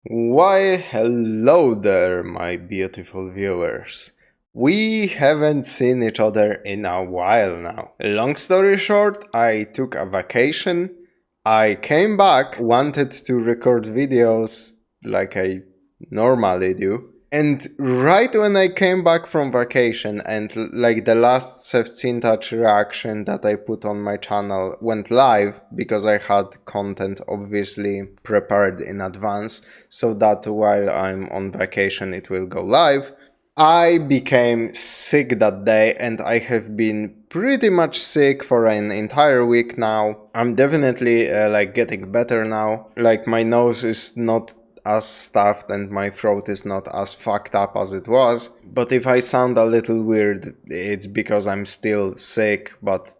Why, hello there, my beautiful viewers. We haven't seen each other in a while now. Long story short, I took a vacation. I came back, wanted to record videos like I normally do. And right when I came back from vacation and like the last 16 touch reaction that I put on my channel went live because I had content obviously prepared in advance so that while I'm on vacation it will go live. I became sick that day and I have been pretty much sick for an entire week now. I'm definitely like getting better now. Like my nose is not as stuffed and my throat is not as fucked up as it was. But if I sound a little weird, it's because I'm still sick, but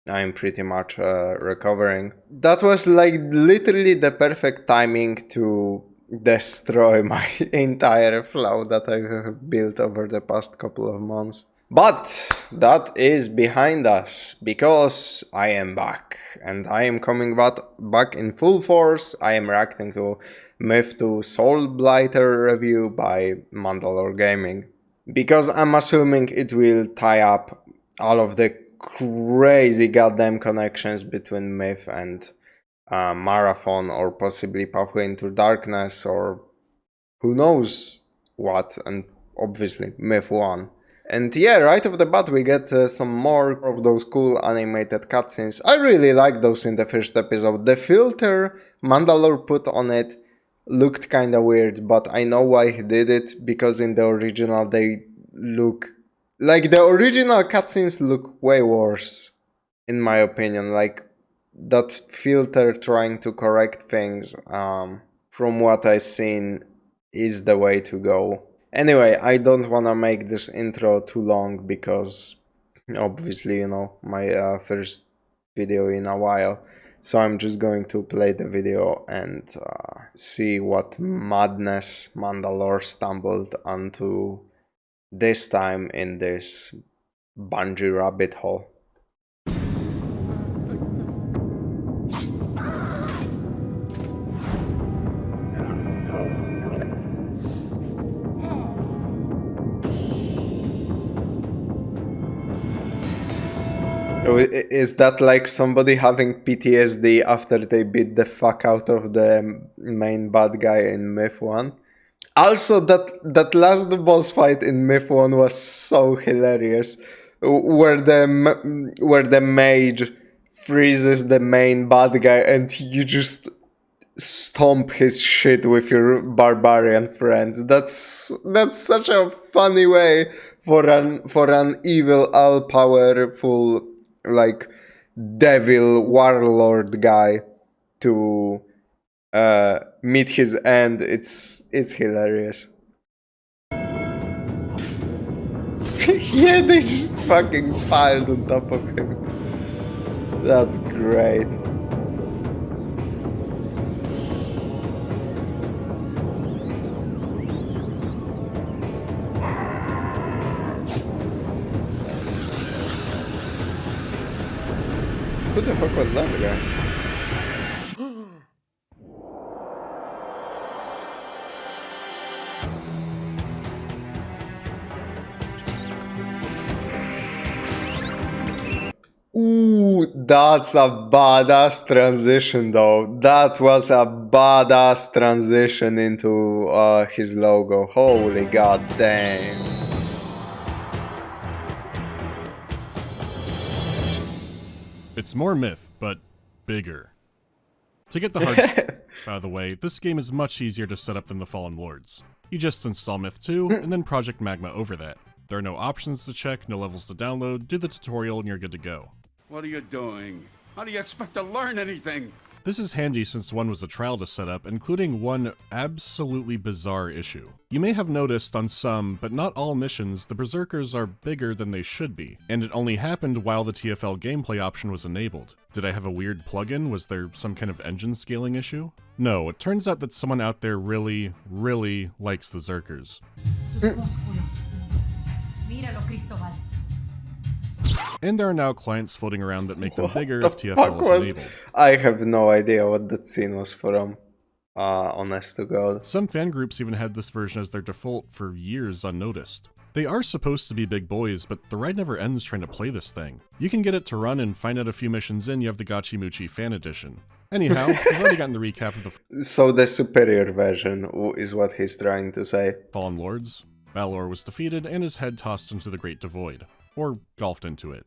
I'm pretty much recovering. That was like literally the perfect timing to destroy my entire flow that I have built over the past couple of months. But that is behind us because I am back and I am coming back in full force. I am reacting to Myth-ical Soulblighter review by MandaloreGaming because I'm assuming it will tie up all of the crazy goddamn connections between Myth and Marathon, or possibly Pathway into Darkness, or who knows what, and obviously Myth 1. And yeah, right off the bat we get some more of those cool animated cutscenes. I really like those in the first episode. The filter Mandalore put on it looked kinda weird, but I know why he did it, because in the original they look... like, the original cutscenes look way worse, in my opinion. Like, that filter trying to correct things, from what I've seen, is the way to go. Anyway, I don't wanna make this intro too long because obviously, you know, my first video in a while. So I'm just going to play the video and see what madness Mandalore stumbled onto this time in this bungee rabbit hole. Is that like somebody having PTSD after they beat the fuck out of the main bad guy in Myth 1? Also, that last boss fight in Myth 1 was so hilarious, where the mage freezes the main bad guy and you just stomp his shit with your barbarian friends. That's such a funny way for an evil, all powerful, like, devil warlord guy to meet his end. It's hilarious. Yeah, they just fucking piled on top of him. That's great. Who the fuck was that guy? Ooh, that's a badass transition though. That was a badass transition into his logo. Holy god damn. It's more Myth, but bigger. To get the hard stuff out of the way, this game is much easier to set up than the Fallen Lords. You just install Myth 2, and then Project Magma over that. There are no options to check, no levels to download, do the tutorial and you're good to go. What are you doing? How do you expect to learn anything? This is handy since one was a trial to set up, including one absolutely bizarre issue. You may have noticed on some, but not all missions, the Berserkers are bigger than they should be, and it only happened while the TFL gameplay option was enabled. Did I have a weird plugin? Was there some kind of engine scaling issue? No, it turns out that someone out there really, really likes the Zerkers. And there are now clients floating around that make them bigger if TFL is enabled. I have no idea what that scene was from. honest to God. Some fan groups even had this version as their default for years unnoticed. They are supposed to be big boys, but the ride never ends trying to play this thing. You can get it to run and find out a few missions in, you have the Gachi Muchi fan edition. Anyhow, we've already gotten the recap of the So the superior version is what he's trying to say. Fallen Lords. Balor was defeated and his head tossed into the Great Devoid, or golfed into it.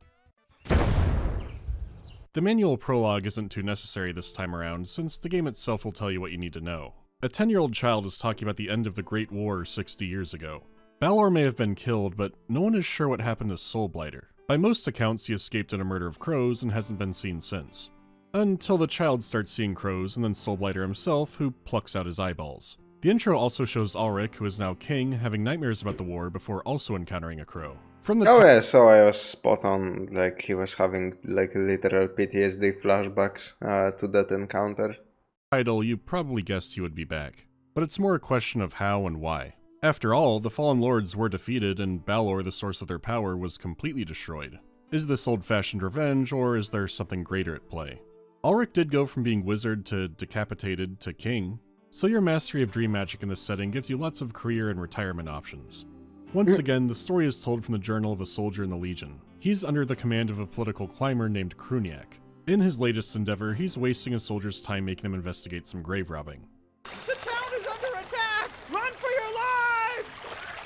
The manual prologue isn't too necessary this time around, since the game itself will tell you what you need to know. A 10-year-old child is talking about the end of the Great War 60 years ago. Balor may have been killed, but no one is sure what happened to Soulblighter. By most accounts, he escaped in a murder of crows and hasn't been seen since. Until the child starts seeing crows, and then Soulblighter himself, who plucks out his eyeballs. The intro also shows Ulrich, who is now king, having nightmares about the war before also encountering a crow. From the Oh yeah, so I was spot on, like he was having like literal PTSD flashbacks to that encounter. Title, you probably guessed he would be back. But it's more a question of how and why. After all, the Fallen Lords were defeated and Balor, the source of their power, was completely destroyed. Is this old-fashioned revenge, or is there something greater at play? Ulrich did go from being wizard to decapitated to king, so your mastery of dream magic in this setting gives you lots of career and retirement options. Once again, the story is told from the journal of a soldier in the Legion. He's under the command of a political climber named Kruniak. In his latest endeavor, he's wasting his soldiers' time making them investigate some grave robbing. The town is under attack! Run for your lives!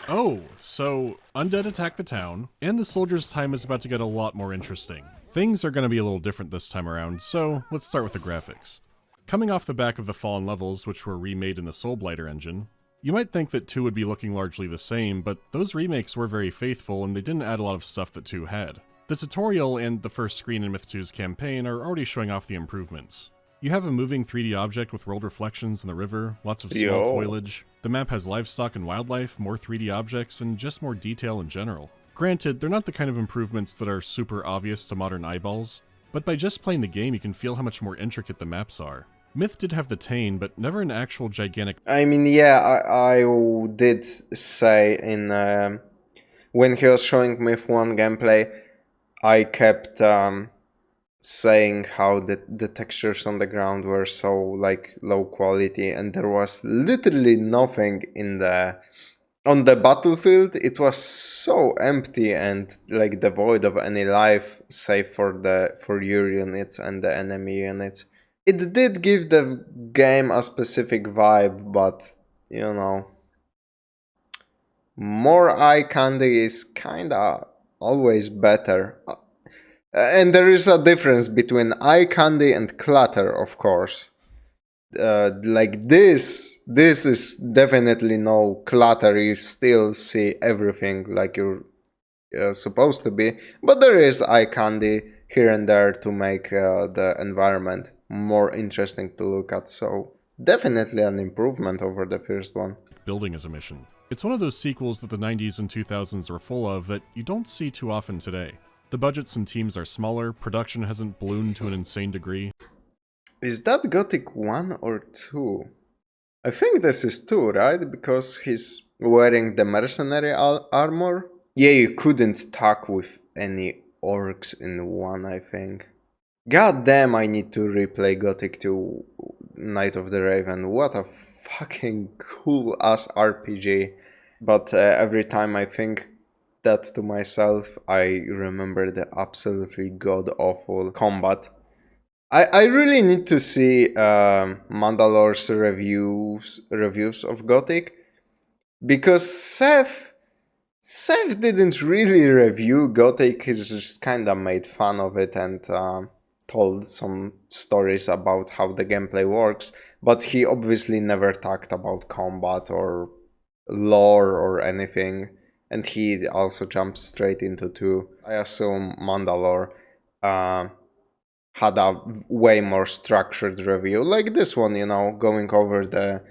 Oh, so undead attack the town, and the soldiers' time is about to get a lot more interesting. Things are going to be a little different this time around, so let's start with the graphics. Coming off the back of the Fallen levels, which were remade in the Soulblighter engine, you might think that 2 would be looking largely the same, but those remakes were very faithful and they didn't add a lot of stuff that 2 had. The tutorial and the first screen in Myth 2's campaign are already showing off the improvements. You have a moving 3D object with world reflections in the river, lots of small foliage. The map has livestock and wildlife, more 3D objects, and just more detail in general. Granted, they're not the kind of improvements that are super obvious to modern eyeballs, but by just playing the game you can feel how much more intricate the maps are. Myth did have the Tane, but never an actual gigantic... I mean, yeah, I did say in... when he was showing Myth 1 gameplay, I kept saying how the textures on the ground were so, like, low quality, and there was literally nothing in the... On the battlefield, it was so empty and, like, devoid of any life, save for your units and the enemy units. It did give the game a specific vibe, but, you know, more eye candy is kinda always better. And there is a difference between eye candy and clutter, of course. Like this is definitely no clutter. You still see everything like you're supposed to be, but there is eye candy here and there to make the environment more interesting to look at, so definitely an improvement over the first one. Building as a mission. It's one of those sequels that the 90s and 2000s are full of that you don't see too often today. The budgets and teams are smaller, production hasn't ballooned to an insane degree. Is that Gothic 1 or 2? I think this is 2, right? Because he's wearing the mercenary armor? Yeah, you couldn't talk with any orcs in 1, I think. God damn, I need to replay Gothic 2 Night of the Raven. What a fucking cool ass RPG. But every time I think that to myself, I remember the absolutely god-awful combat. I really need to see Mandalore's reviews of Gothic, because Seth didn't really review Gothic. He just kinda made fun of it and told some stories about how the gameplay works, but he obviously never talked about combat or lore or anything, and he also jumped straight into 2. I assume Mandalore had a way more structured review, like this one, you know, going over the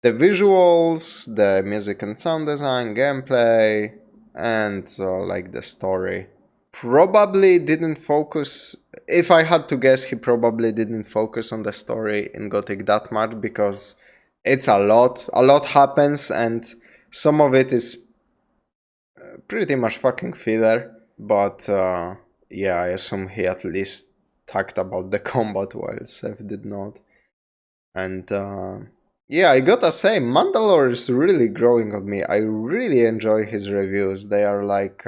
visuals, the music and sound design, gameplay, and like the story. Probably didn't focus, if I had to guess, he probably didn't focus on the story in Gothic that much, because it's a lot happens, and some of it is pretty much fucking filler, but yeah, I assume he at least talked about the combat while Seth did not. And Yeah, I gotta say, Mandalore is really growing on me. I really enjoy his reviews. They are like,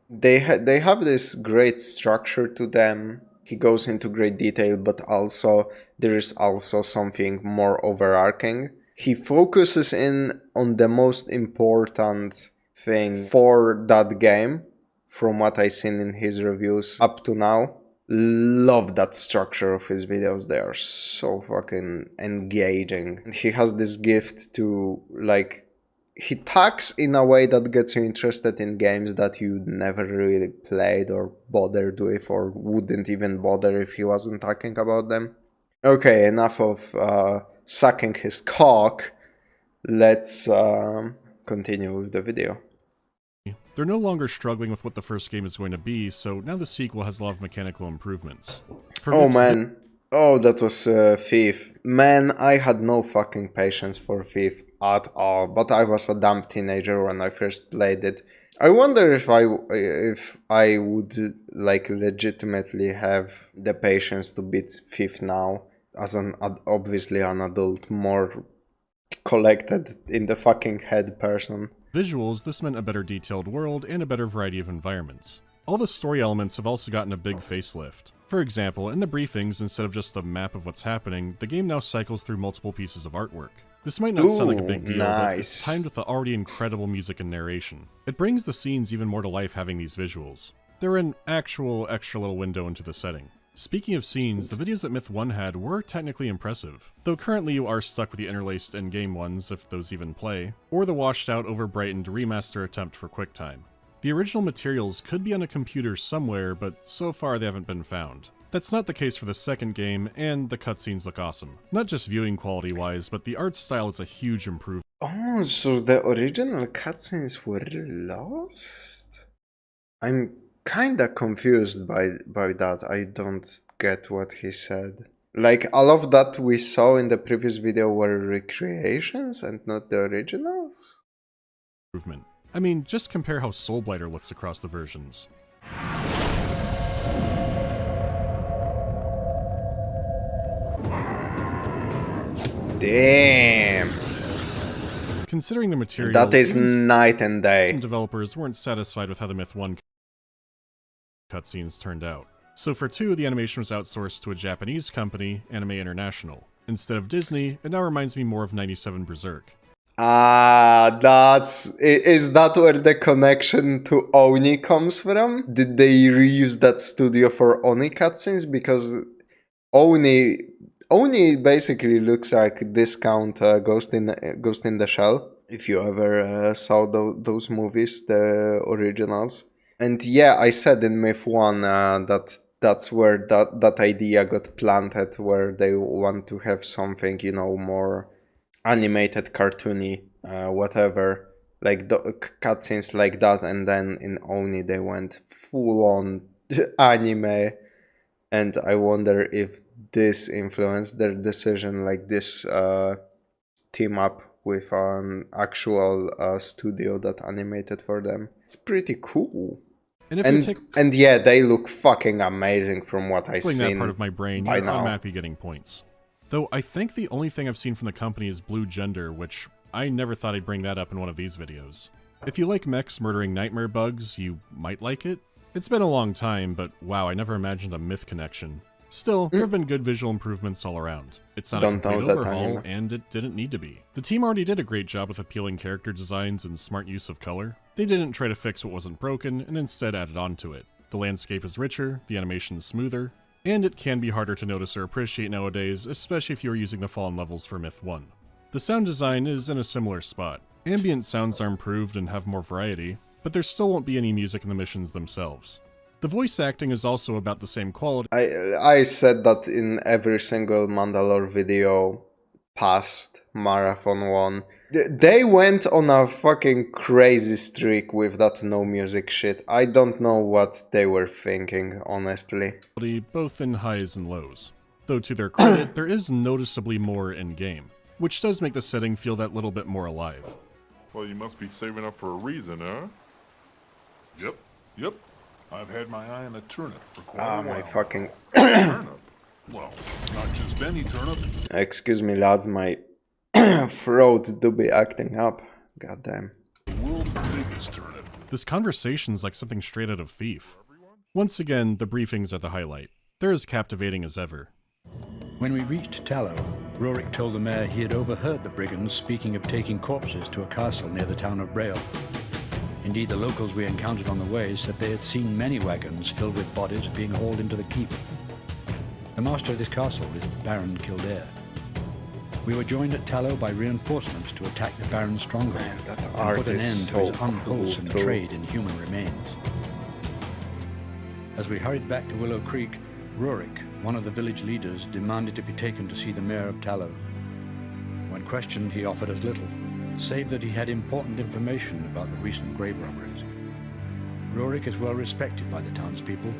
they have this great structure to them. He goes into great detail, but also there is also something more overarching. He focuses in on the most important thing for that game, from what I've seen in his reviews up to now. Love that structure of his videos. They are so fucking engaging. And he has this gift to, like, he talks in a way that gets you interested in games that you never really played or bothered with, or wouldn't even bother if he wasn't talking about them. Okay, enough of sucking his cock. Let's continue with the video. They're no longer struggling with what the first game is going to be, so now the sequel has a lot of mechanical improvements. Oh man, oh that was Thief. Man, I had no fucking patience for Thief at all, but I was a dumb teenager when I first played it. I wonder if I would like legitimately have the patience to beat Thief now, as an obviously an adult, more collected in the fucking head person. Visuals, this meant a better detailed world and a better variety of environments. All the story elements have also gotten a big facelift. For example, in the briefings, instead of just a map of what's happening, the game now cycles through multiple pieces of artwork. This might not sound like a big deal, but it's timed with the already incredible music and narration. It brings the scenes even more to life having these visuals. They're an actual extra little window into the setting. Speaking of scenes, the videos that Myth 1 had were technically impressive, though currently you are stuck with the interlaced in-game ones, if those even play, or the washed-out, over-brightened remaster attempt for QuickTime. The original materials could be on a computer somewhere, but so far they haven't been found. That's not the case for the second game, and the cutscenes look awesome. Not just viewing quality-wise, but the art style is a huge improvement. Oh, so the original cutscenes were lost? I'm kinda confused by that. I don't get what he said. Like, all of that we saw in the previous video were recreations and not the originals? I mean, just compare how Soulblighter looks across the versions. Damn. Considering the material, that is night and day. Developers weren't satisfied with how the Myth 1 cutscenes turned out. So for 2, the animation was outsourced to a Japanese company, Anime International. Instead of Disney, it now reminds me more of 97 Berserk. Ah, is that where the connection to Oni comes from? Did they reuse that studio for Oni cutscenes? Because Oni basically looks like discount Ghost in the Shell. If you ever saw those movies, the originals. And yeah, I said in Myth 1 that's where that idea got planted, where they want to have something, you know, more animated, cartoony, whatever, like cutscenes like that. And then in Oni they went full on anime, and I wonder if this influenced their decision, like this team up with an actual studio that animated for them. It's pretty cool. And yeah, they look fucking amazing from what I've seen. That part of my brain, you're automatically getting points. Though I think the only thing I've seen from the company is Blue Gender, which I never thought I'd bring that up in one of these videos. If you like mechs murdering nightmare bugs, you might like it. It's been a long time, but wow, I never imagined a Myth connection. Still, there have been good visual improvements all around. It's not a complete overhaul, and it didn't need to be. The team already did a great job with appealing character designs and smart use of color. They didn't try to fix what wasn't broken, and instead added on to it. The landscape is richer, the animation is smoother, and it can be harder to notice or appreciate nowadays, especially if you are using the fallen levels for Myth 1. The sound design is in a similar spot. Ambient sounds are improved and have more variety, but there still won't be any music in the missions themselves. The voice acting is also about the same quality. I said that in every single Mandalore video past Marathon 1. They went on a fucking crazy streak with that no music shit. I don't know what they were thinking, honestly. Both in highs and lows. Though to their credit, there is noticeably more in-game, which does make the setting feel that little bit more alive. Well, you must be saving up for a reason, huh? Yep. I've had my eye on a turnip for quite a while. My fucking... Turnip? Well, not just any turnip. Excuse me, lads, my Throat do be acting up. Goddamn. World's biggest turnip. This conversation's like something straight out of Thief. Once again, the briefings are the highlight. They're as captivating as ever. When we reached Tallow, Rorik told the mayor he had overheard the brigands speaking of taking corpses to a castle near the town of Braille. Indeed, the locals we encountered on the way said they had seen many wagons filled with bodies being hauled into the keep. The master of this castle is Baron Kildare. We were joined at Tallow by reinforcements to attack the Baron's stronghold That and art put an end is to so his cool unwholesome too. trade in human remains. As we hurried back to Willow Creek, Rorik, one of the village leaders, demanded to be taken to see the mayor of Tallow. When questioned, he offered us little, save that he had important information about the recent grave robberies. Rorik is well respected by the townspeople,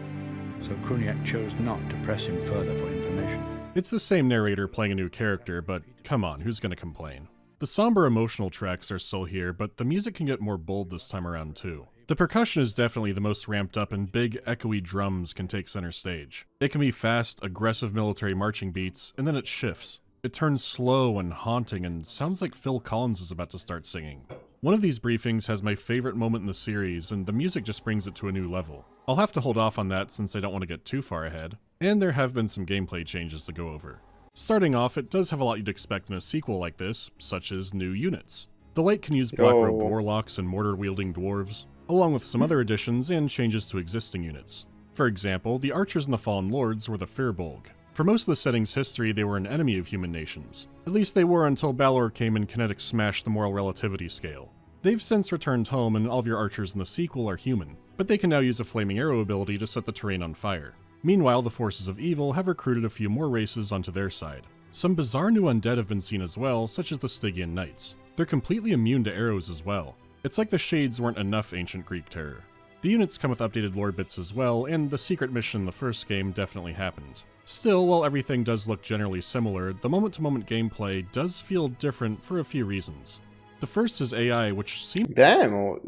so Kruniak chose not to press him further for information. It's the same narrator playing a new character, but come on, who's gonna complain? The somber emotional tracks are still here, but the music can get more bold this time around too. The percussion is definitely the most ramped up, and big, echoey drums can take center stage. It can be fast, aggressive military marching beats, and then it shifts. It turns slow and haunting and sounds like Phil Collins is about to start singing. One of these briefings has my favorite moment in the series, and the music just brings it to a new level. I'll have to hold off on that since I don't want to get too far ahead, and there have been some gameplay changes to go over. Starting off, it does have a lot you'd expect in a sequel like this, such as new units. The Light can use black-robed warlocks and mortar-wielding dwarves, along with some other additions and changes to existing units. For example, the archers in the Fallen Lords were the Firbolg. For most of the setting's history, they were an enemy of human nations. At least they were until Balor came and Kinetic smashed the moral relativity scale. They've since returned home, and all of your archers in the sequel are human, but they can now use a flaming arrow ability to set the terrain on fire. Meanwhile, the forces of evil have recruited a few more races onto their side. Some bizarre new undead have been seen as well, such as the Stygian Knights. They're completely immune to arrows as well. It's like the Shades weren't enough ancient Greek terror. The units come with updated lore bits as well, and the secret mission in the first game definitely happened. Still, while everything does look generally similar, the moment-to-moment gameplay does feel different for a few reasons. The first is AI, which seems Damn,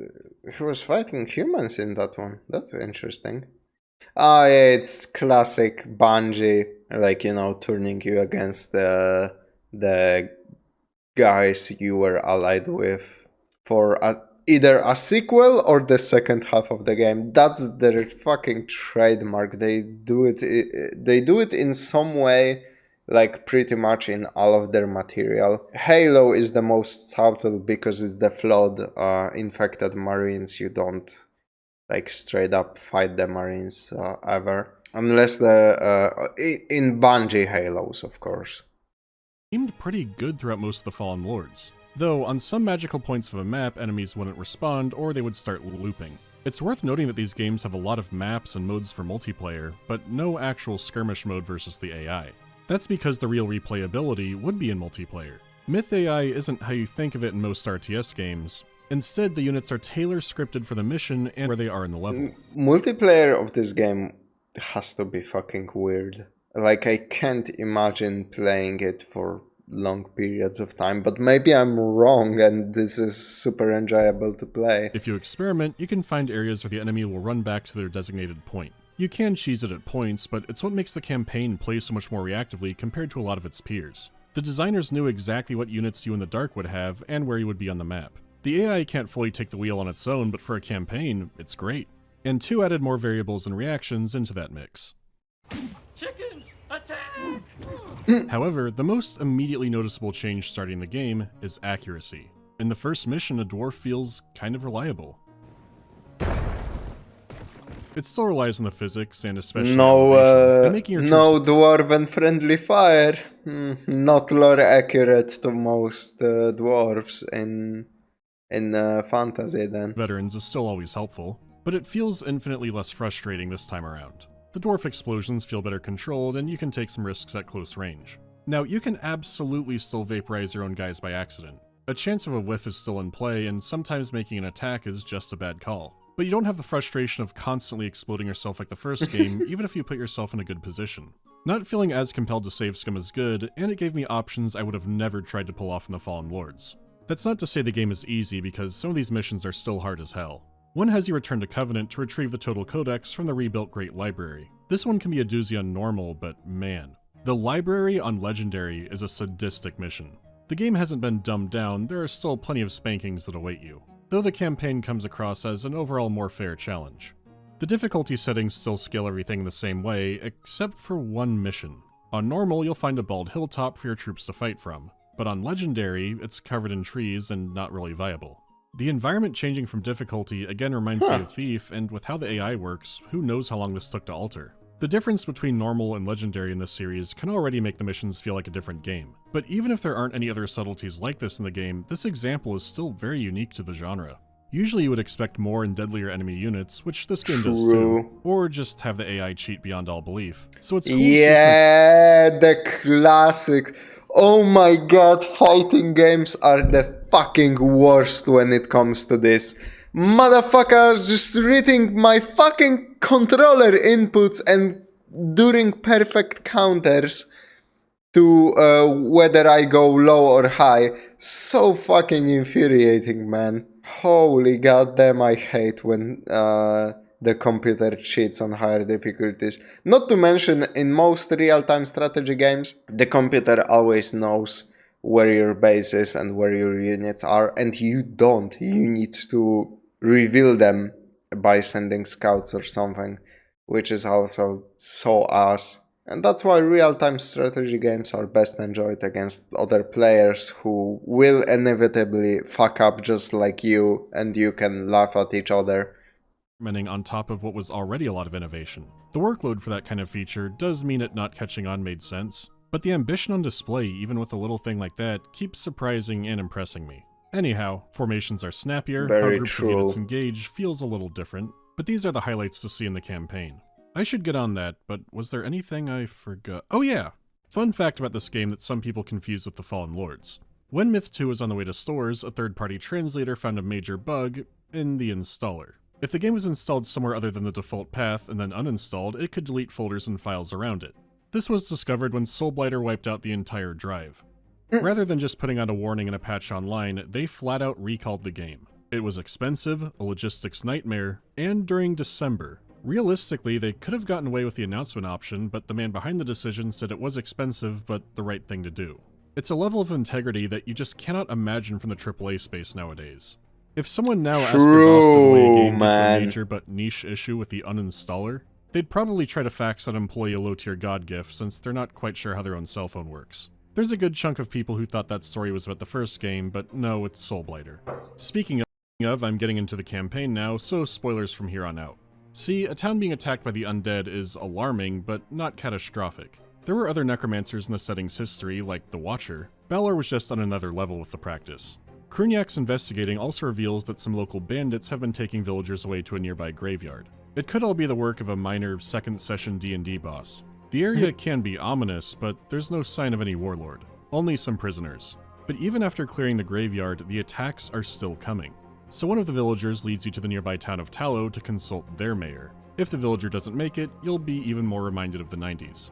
he was fighting humans in that one. That's interesting. Ah, yeah, it's classic Bungie, like, you know, turning you against the guys you were allied with for either a sequel or the second half of the game. That's their fucking trademark. They do it in some way, like pretty much in all of their material. Halo is the most subtle because it's the flawed infected marines. You don't like straight up fight the marines ever, unless in Bungie Halos, of course. seemed pretty good throughout most of the Fallen Lords. Though, on some magical points of a map, enemies wouldn't respond or they would start looping. It's worth noting that these games have a lot of maps and modes for multiplayer, but no actual skirmish mode versus the AI. That's because the real replayability would be in multiplayer. Myth AI isn't how you think of it in most RTS games. Instead, the units are tailor-scripted for the mission and where they are in the level. Multiplayer of this game has to be fucking weird. Like, I can't imagine playing it for long periods of time, but maybe I'm wrong and this is super enjoyable to play. If you experiment, you can find areas where the enemy will run back to their designated point. You can cheese it at points, but it's what makes the campaign play so much more reactively compared to a lot of its peers. The designers knew exactly what units you in the dark would have and where you would be on the map. The AI can't fully take the wheel on its own, but for a campaign, it's great. And 2 added more variables and reactions into that mix. Chickens, attack! However, the most immediately noticeable change starting the game is accuracy. In the first mission, a dwarf feels kind of reliable. It still relies on the physics and especially elevation, and making your no troops dwarven friendly fire. Not lore accurate to most dwarves in fantasy then. veterans is still always helpful, but it feels infinitely less frustrating this time around. The dwarf explosions feel better controlled, and you can take some risks at close range. Now, you can absolutely still vaporize your own guys by accident. A chance of a whiff is still in play, and sometimes making an attack is just a bad call. But you don't have the frustration of constantly exploding yourself like the first game, even if you put yourself in a good position. Not feeling as compelled to save scum is good, and it gave me options I would have never tried to pull off in the Fallen Lords. That's not to say the game is easy, because some of these missions are still hard as hell. One has you return to Covenant to retrieve the Total Codex from the rebuilt Great Library. This one can be a doozy on normal, but man. The Library on Legendary is a sadistic mission. The game hasn't been dumbed down, there are still plenty of spankings that await you, though the campaign comes across as an overall more fair challenge. The difficulty settings still scale everything the same way, except for one mission. On normal, you'll find a bald hilltop for your troops to fight from, but on legendary, it's covered in trees and not really viable. The environment changing from difficulty again reminds me of Thief, and with how the AI works, who knows how long this took to alter. The difference between normal and legendary in this series can already make the missions feel like a different game. But even if there aren't any other subtleties like this in the game, this example is still very unique to the genre. Usually you would expect more and deadlier enemy units, which this game does too, or just have the AI cheat beyond all belief. So it's cool the classic. Oh my god, fighting games are the fucking worst when it comes to this. Motherfuckers just reading my fucking controller inputs and doing perfect counters to whether I go low or high. So fucking infuriating, man. Holy goddamn, I hate when the computer cheats on higher difficulties. Not to mention, in most real-time strategy games, the computer always knows where your base is and where your units are, and you don't. You need to reveal them by sending scouts or something, which is also so ass. And that's why real-time strategy games are best enjoyed against other players who will inevitably fuck up just like you, and you can laugh at each other. On top of what was already a lot of innovation. The workload for that kind of feature does mean it not catching on made sense, but the ambition on display, even with a little thing like that, keeps surprising and impressing me. Anyhow, formations are snappier, how groups of units engage feels a little different, but these are the highlights to see in the campaign. I should get on that, but was there anything I forgot? Oh yeah! Fun fact about this game that some people confuse with the Fallen Lords. When Myth 2 was on the way to stores, a third-party translator found a major bug in the installer. If the game was installed somewhere other than the default path and then uninstalled, it could delete folders and files around it. This was discovered when Soulblighter wiped out the entire drive. Rather than just putting out a warning in a patch online, they flat out recalled the game. It was expensive, a logistics nightmare, and during December. Realistically, they could have gotten away with the announcement option, but the man behind the decision said it was expensive, but the right thing to do. It's a level of integrity that you just cannot imagine from the AAA space nowadays. If someone now asked the boss to delay a game due to a major but niche issue with the uninstaller, they'd probably try to fax that employee a low-tier god gift since they're not quite sure how their own cell phone works. There's a good chunk of people who thought that story was about the first game, but no, it's Soulblighter. Speaking of, I'm getting into the campaign now, so spoilers from here on out. See, a town being attacked by the undead is alarming, but not catastrophic. There were other necromancers in the setting's history, like the Watcher. Balor was just on another level with the practice. Krunyak's investigating also reveals that some local bandits have been taking villagers away to a nearby graveyard. It could all be the work of a minor second session D&D boss. The area can be ominous, but there's no sign of any warlord. Only some prisoners. But even after clearing the graveyard, the attacks are still coming. So one of the villagers leads you to the nearby town of Tallow to consult their mayor. If the villager doesn't make it, you'll be even more reminded of the 90s.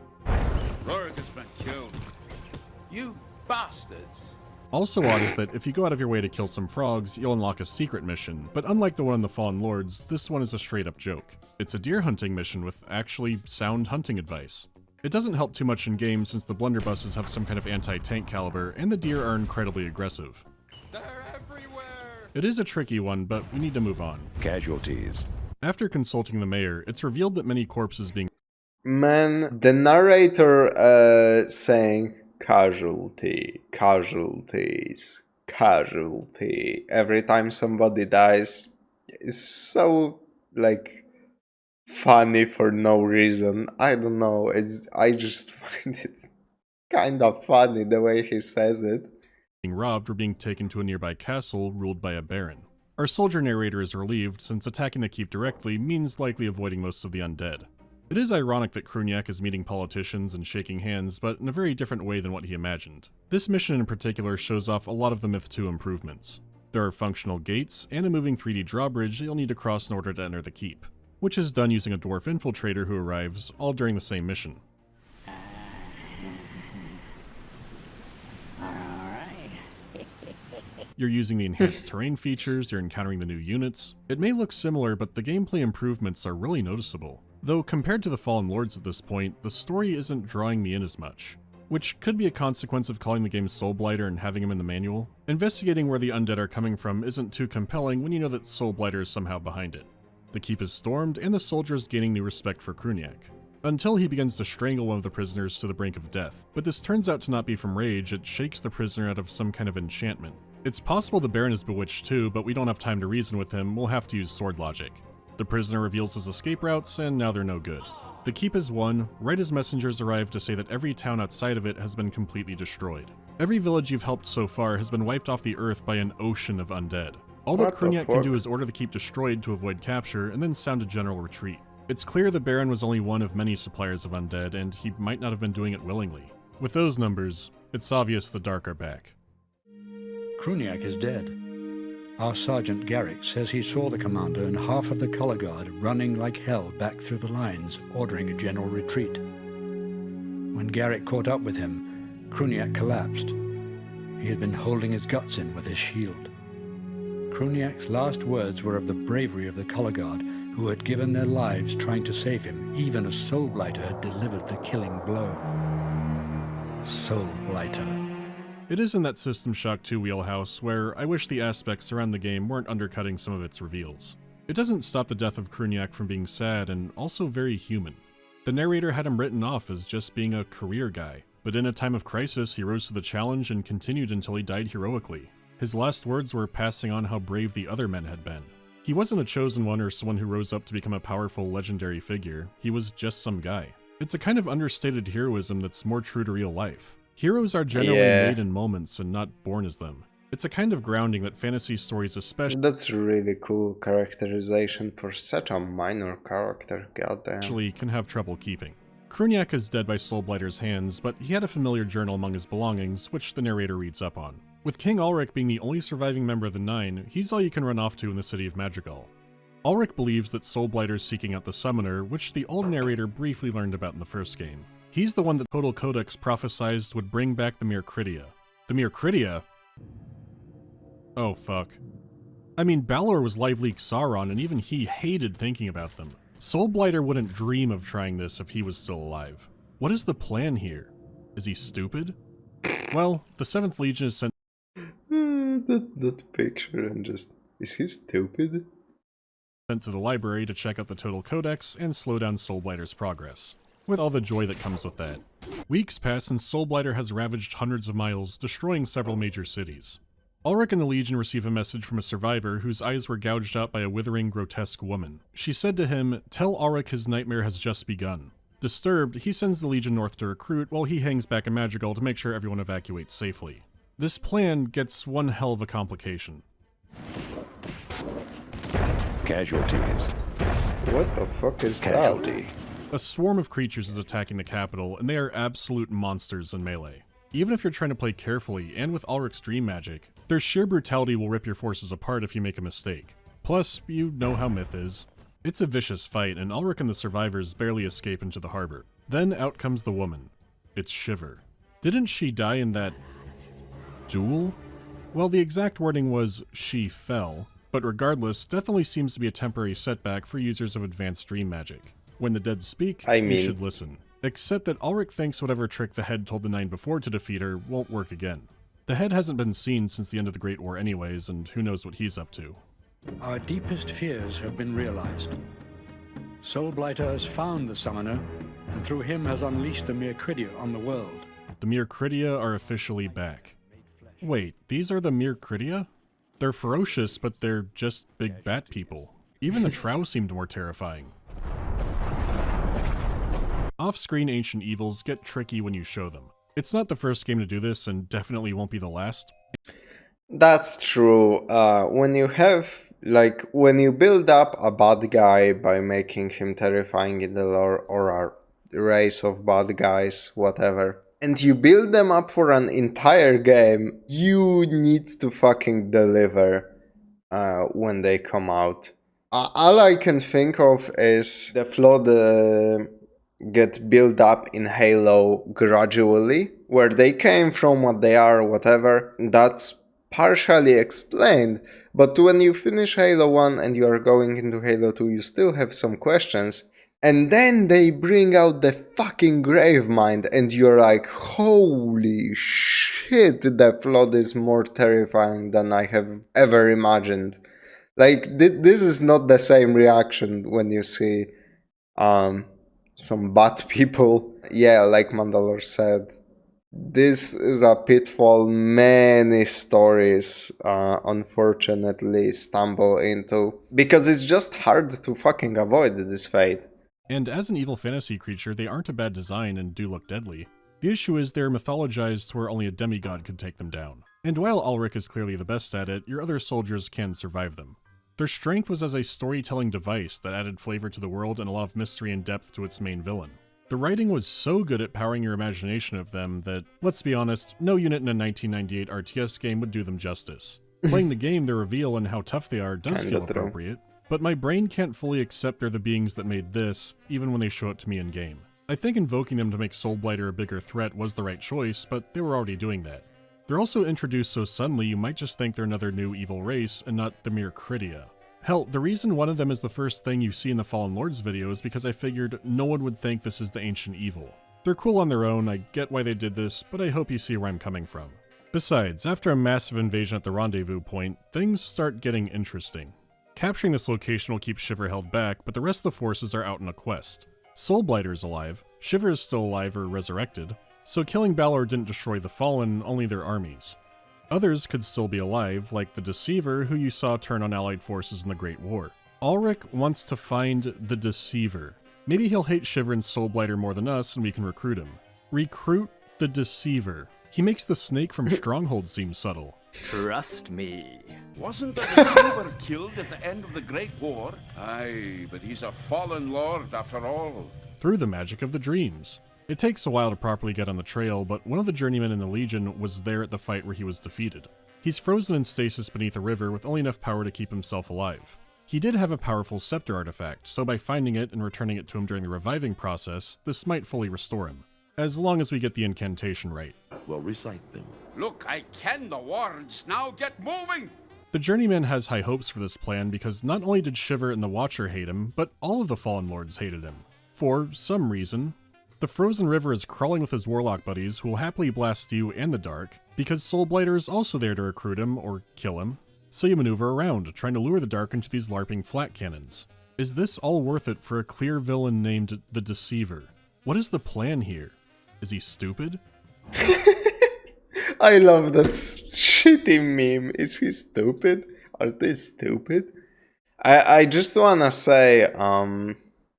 Rorik has been killed. You bastards! Also odd is that if you go out of your way to kill some frogs, you'll unlock a secret mission, but unlike the one in the Fallen Lords, this one is a straight up joke. It's a deer hunting mission with actually sound hunting advice. It doesn't help too much in game since the blunderbusses have some kind of anti-tank caliber, and the deer are incredibly aggressive. They're everywhere! It is a tricky one, but we need to move on. Casualties. After consulting the mayor, it's revealed that many corpses being Man, the narrator saying casualty, casualties, casualty every time somebody dies is so, like, funny for no reason. I don't know, I just find it kind of funny the way he says it. robbed or being taken to a nearby castle ruled by a baron. Our soldier narrator is relieved since attacking the keep directly means likely avoiding most of the undead. It is ironic that Krunyak is meeting politicians and shaking hands, but in a very different way than what he imagined. This mission in particular shows off a lot of the Myth 2 improvements. There are functional gates and a moving 3D drawbridge that you'll need to cross in order to enter the keep, which is done using a dwarf infiltrator who arrives, all during the same mission. You're using the enhanced terrain features, you're encountering the new units. It may look similar, but the gameplay improvements are really noticeable. Though compared to the Fallen Lords at this point, the story isn't drawing me in as much. which could be a consequence of calling the game Soulblighter and having him in the manual. Investigating where the undead are coming from isn't too compelling when you know that Soulblighter is somehow behind it. The keep is stormed, and the soldiers gaining new respect for Kruniak, until he begins to strangle one of the prisoners to the brink of death. But this turns out to not be from rage, it shakes the prisoner out of some kind of enchantment. It's possible the Baron is bewitched too, but we don't have time to reason with him, we'll have to use sword logic. The prisoner reveals his escape routes, and now they're no good. The keep is won, right as messengers arrive to say that every town outside of it has been completely destroyed. Every village you've helped so far has been wiped off the earth by an ocean of undead. All that Kruniak can do is order the keep destroyed to avoid capture, and then sound a general retreat. It's clear the Baron was only one of many suppliers of undead, and he might not have been doing it willingly. With those numbers, it's obvious the Dark are back. Kruniak is dead. Our Sergeant Garrick says he saw the commander and half of the color guard running like hell back through the lines, ordering a general retreat. When Garrick caught up with him, Kruniak collapsed. He had been holding his guts in with his shield. Kruniak's last words were of the bravery of the color guard, who had given their lives trying to save him, even as Soulblighter had delivered the killing blow. Soulblighter. It is in that System Shock 2 wheelhouse where I wish the aspects around the game weren't undercutting some of its reveals. It doesn't stop the death of Kruniak from being sad and also very human. The narrator had him written off as just being a career guy, but in a time of crisis he rose to the challenge and continued until he died heroically. His last words were passing on how brave the other men had been. He wasn't a chosen one or someone who rose up to become a powerful legendary figure, he was just some guy. It's a kind of understated heroism that's more true to real life. Heroes are generally made in moments and not born as them. It's a kind of grounding that fantasy stories especially That's really cool characterization for such a minor character, goddamn. can have trouble keeping. Kruniak is dead by Soulblighter's hands, but he had a familiar journal among his belongings, which the narrator reads up on. With King Ulrich being the only surviving member of the Nine, he's all you can run off to in the city of Madrigal. Ulrich believes that Soulblighter is seeking out the Summoner, which the old narrator briefly learned about in the first game. He's the one that Total Codex prophesized would bring back the Myr-Critia. The Myr-Critia? Oh fuck. I mean, Balor was Live Leak Sauron, and even he hated thinking about them. Soulblighter wouldn't dream of trying this if he was still alive. What is the plan here? Is he stupid? Well, the 7th Legion is sent that picture and just... Is he stupid? to the library to check out the Total Codex and slow down Soulblighter's progress, with all the joy that comes with that. Weeks pass and Soulblighter has ravaged hundreds of miles, destroying several major cities. Ulrich and the Legion receive a message from a survivor whose eyes were gouged out by a withering, grotesque woman. She said to him, "Tell Ulrich his nightmare has just begun." Disturbed, he sends the Legion north to recruit while he hangs back in Madrigal to make sure everyone evacuates safely. This plan gets one hell of a complication. Casualties. What the fuck is Casualty. A swarm of creatures is attacking the capital, and they are absolute monsters in melee. Even if you're trying to play carefully, and with Ulrich's dream magic, their sheer brutality will rip your forces apart if you make a mistake. Plus, you know how Myth is. It's a vicious fight, and Ulrich and the survivors barely escape into the harbor. Then out comes the woman. It's Shiver. Didn't she die in that... duel? Well, the exact wording was, she fell, but regardless, death only seems to be a temporary setback for users of advanced dream magic. When the dead speak, you should listen. Except that Ulrich thinks whatever trick the Head told the Nine before to defeat her won't work again. The Head hasn't been seen since the end of the Great War anyways, and who knows what he's up to. Our deepest fears have been realized. Soulblighter has found the Summoner, and through him has unleashed the Myr-Critia on the world. The Myr-Critia are officially back. Wait, these are the Myr-Critia? They're ferocious, but they're just big bat people. Even the Trow seemed more terrifying. Off-screen ancient evils get tricky when you show them. It's not the first game to do this, and definitely won't be the last. That's true. When you have, when you build up a bad guy by making him terrifying in the lore, or a race of bad guys, whatever, and you build them up for an entire game, you need to fucking deliver when they come out. All I can think of is the Flood get built up in Halo gradually, where they came from, what they are, whatever. That's partially explained, but when you finish Halo 1 and you are going into Halo 2, you still have some questions, And then they bring out the fucking Gravemind and you're like, holy shit, the flood is more terrifying than I have ever imagined. Like, this is not the same reaction when you see some bad people. Yeah, like Mandalore said, this is a pitfall many stories unfortunately stumble into, because it's just hard to fucking avoid this fate. And as an evil fantasy creature, they aren't a bad design and do look deadly. The issue is they're mythologized to where only a demigod could take them down. And while Ulrich is clearly the best at it, your other soldiers can survive them. Their strength was as a storytelling device that added flavor to the world and a lot of mystery and depth to its main villain. The writing was so good at powering your imagination of them that, let's be honest, no unit in a 1998 RTS game would do them justice. Playing the game, their reveal and how tough they are does feel appropriate, but my brain can't fully accept they're the beings that made this, even when they show it to me in-game. I think invoking them to make Soulblighter a bigger threat was the right choice, but they were already doing that. They're also introduced so suddenly you might just think they're another new evil race and not the mere Krydia. Hell, the reason one of them is the first thing you see in the Fallen Lords video is because I figured no one would think this is the ancient evil. They're cool on their own, I get why they did this, but I hope you see where I'm coming from. Besides, after a massive invasion at the rendezvous point, things start getting interesting. Capturing this location will keep Shiver held back, but the rest of the forces are out on a quest. Soulblighter is alive, Shiver is still alive or resurrected, so killing Balor didn't destroy the Fallen, only their armies. Others could still be alive, like the Deceiver, who you saw turn on Allied forces in the Great War. Ulrich wants to find the Deceiver. Maybe he'll hate Shiver and Soulblighter more than us and we can recruit him. Recruit the Deceiver. He makes the snake from Stronghold seem subtle. Trust me. Wasn't the Deceiver killed at the end of the Great War? Aye, but he's a fallen lord after all. Through the magic of the dreams. It takes a while to properly get on the trail, but one of the journeymen in the Legion was there at the fight where he was defeated. He's frozen in stasis beneath a river with only enough power to keep himself alive. He did have a powerful scepter artifact, so by finding it and returning it to him during the reviving process, this might fully restore him. As long as we get the incantation right. Well, recite them. Look, I ken the words. Now get moving! The journeyman has high hopes for this plan because not only did Shiver and the Watcher hate him, but all of the Fallen Lords hated him. For some reason. The frozen river is crawling with his warlock buddies who will happily blast you and the dark, because Soulblighter is also there to recruit him or kill him, so you maneuver around, trying to lure the dark into these LARPing flat cannons. Is this all worth it for a clear villain named the Deceiver? What is the plan here? Is he stupid? I love that shitty meme. Is he stupid? Are they stupid? I just wanna say,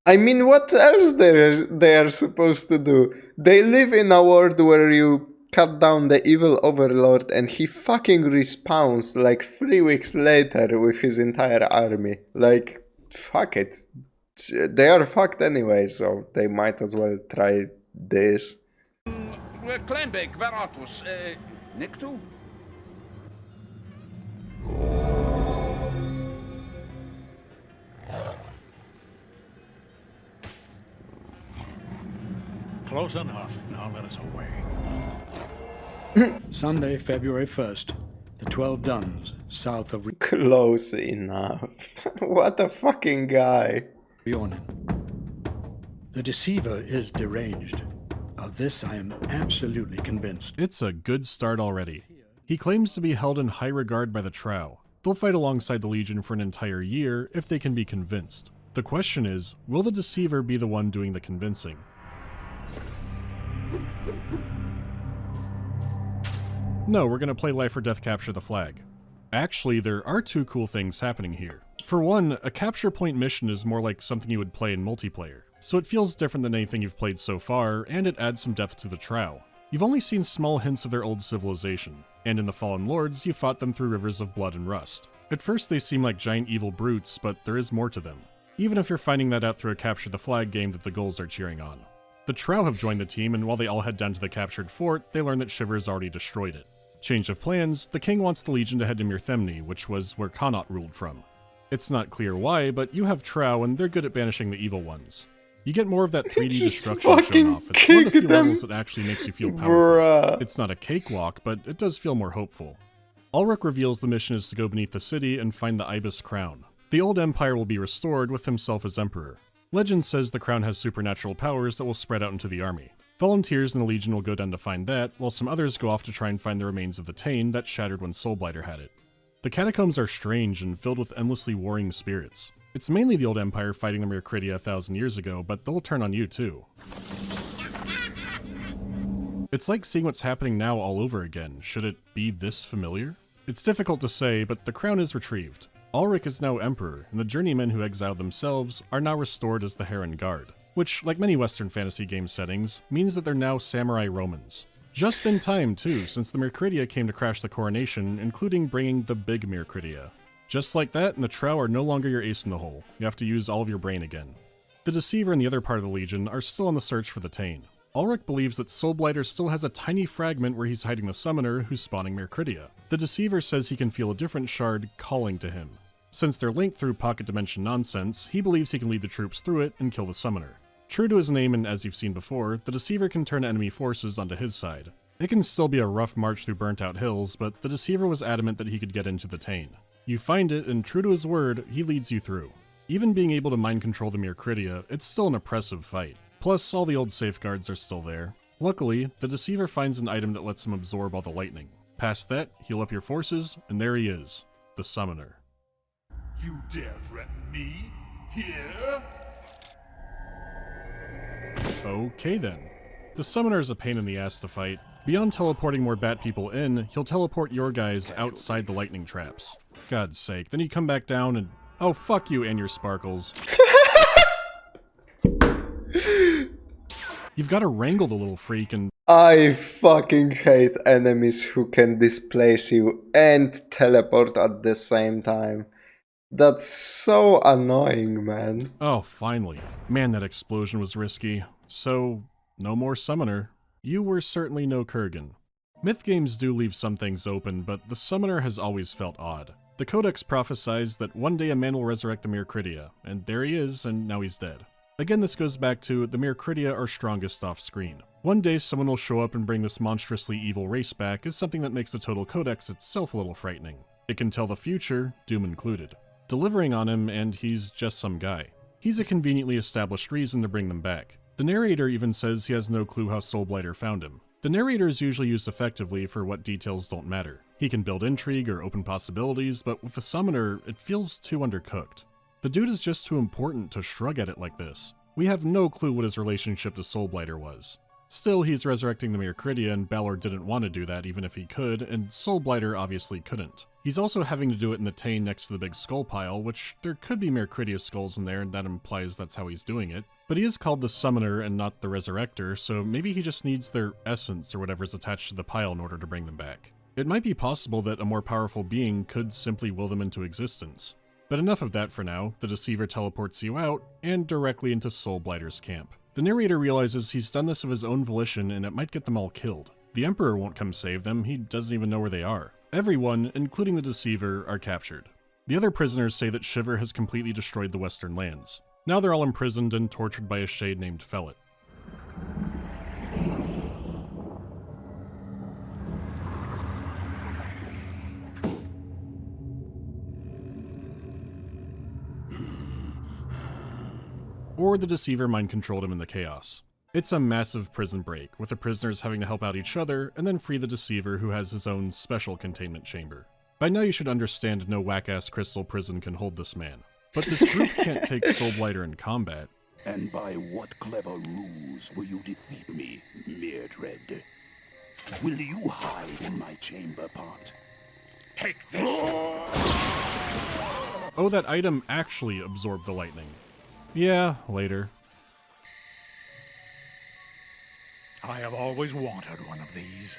I mean, what else they are supposed to do? They live in a world where you cut down the evil overlord and he fucking respawns like 3 weeks later with his entire army. Like, fuck it. They are fucked anyway, so they might as well try this. Kleinbeek, Veratus, Nictu? Close enough. Now let us away. Sunday, February 1st, the 12 Duns, south of Close enough. What a fucking guy. Rionen. The Deceiver is deranged. Of this I am absolutely convinced. It's a good start already. He claims to be held in high regard by the Trow. They'll fight alongside the Legion for an entire year if they can be convinced. The question is, will the Deceiver be the one doing the convincing? No, we're gonna play Life or Death Capture the Flag. Actually, there are two cool things happening here. For one, a capture point mission is more like something you would play in multiplayer, so it feels different than anything you've played so far, and it adds some depth to the Trow. You've only seen small hints of their old civilization, and in the Fallen Lords, you fought them through rivers of blood and rust. At first they seem like giant evil brutes, but there is more to them. Even if you're finding that out through a Capture the Flag game that the Gulls are cheering on. The Trow have joined the team, and while they all head down to the captured fort, they learn that Shiver has already destroyed it. Change of plans, the king wants the Legion to head to Mirthemni, which was where Connaught ruled from. It's not clear why, but you have Trow and they're good at banishing the evil ones. You get more of that 3D destruction shown off. It's one of the few levels that actually makes you feel powerful. Bruh. It's not a cakewalk, but it does feel more hopeful. Ulrich reveals the mission is to go beneath the city and find the Ibis crown. The old empire will be restored with himself as emperor. Legend says the crown has supernatural powers that will spread out into the army. Volunteers in the Legion will go down to find that, while some others go off to try and find the remains of the Tain that shattered when Soulblighter had it. The catacombs are strange and filled with endlessly warring spirits. It's mainly the old Empire fighting the Myr-Krydia 1,000 years ago, but they'll turn on you too. It's like seeing what's happening now all over again. Should it be this familiar? It's difficult to say, but the crown is retrieved. Ulrich is now Emperor, and the journeymen who exiled themselves are now restored as the Heron Guard, which, like many Western fantasy game settings, means that they're now samurai Romans. Just in time, too, since the Myr-Krydia came to crash the coronation, including bringing the big Myr-Krydia. Just like that, and the Trow are no longer your ace in the hole. You have to use all of your brain again. The Deceiver and the other part of the Legion are still on the search for the Tain. Ulrich believes that Soulblighter still has a tiny fragment where he's hiding the Summoner who's spawning Myr-Krydia. The Deceiver says he can feel a different shard calling to him. Since they're linked through pocket dimension nonsense, he believes he can lead the troops through it and kill the Summoner. True to his name, and as you've seen before, the Deceiver can turn enemy forces onto his side. It can still be a rough march through burnt-out hills, but the Deceiver was adamant that he could get into the Tain. You find it, and true to his word, he leads you through. Even being able to mind control the Myr-Krydia, it's still an oppressive fight. Plus, all the old safeguards are still there. Luckily, the Deceiver finds an item that lets him absorb all the lightning. Past that, heal up your forces, and there he is, the Summoner. You dare threaten me? Here? Okay then. The Summoner is a pain in the ass to fight. Beyond teleporting more bat people in, he'll teleport your guys outside the lightning traps. God's sake, then you come back down and... oh, fuck you and your sparkles. You've got to wrangle the little freak and... I fucking hate enemies who can displace you and teleport at the same time. That's so annoying, man. oh, finally. Man, that explosion was risky. So, no more Summoner. You were certainly no Kurgan. Myth games do leave some things open, but the Summoner has always felt odd. The Codex prophesies that one day a man will resurrect the Myr-Krydia, and there he is, and now he's dead. Again, this goes back to the Myr-Krydia are strongest off-screen. One day someone will show up and bring this monstrously evil race back is something that makes the total Codex itself a little frightening. It can tell the future, Doom included. Delivering on him, and he's just some guy. He's a conveniently established reason to bring them back. The narrator even says he has no clue how Soulblighter found him. The narrator is usually used effectively for what details don't matter. He can build intrigue or open possibilities, but with the Summoner, it feels too undercooked. The dude is just too important to shrug at it like this. We have no clue what his relationship to Soulblighter was. Still, he's resurrecting the Myr-Krydia, and Balor didn't want to do that even if he could, and Soulblighter obviously couldn't. He's also having to do it in the Tain next to the big skull pile, which there could be Myr-Krydia skulls in there, and that implies that's how he's doing it. But he is called the Summoner and not the Resurrector, so maybe he just needs their essence or whatever's attached to the pile in order to bring them back. It might be possible that a more powerful being could simply will them into existence. But enough of that for now. The Deceiver teleports you out, and directly into Soulblighter's camp. The narrator realizes he's done this of his own volition and it might get them all killed. The Emperor won't come save them, he doesn't even know where they are. Everyone, including the Deceiver, are captured. The other prisoners say that Shiver has completely destroyed the Western lands. Now they're all imprisoned and tortured by a shade named Fellet. Or the Deceiver mind-controlled him in the chaos. It's a massive prison break, with the prisoners having to help out each other and then free the Deceiver who has his own special containment chamber. By now you should understand no whack-ass crystal prison can hold this man. But this group can't take Soulblighter in combat. And by what clever ruse will you defeat me, Myrdred? Will you hide in my chamber pot? Take this! Oh, that item actually absorbed the lightning. Yeah, later. I have always wanted one of these.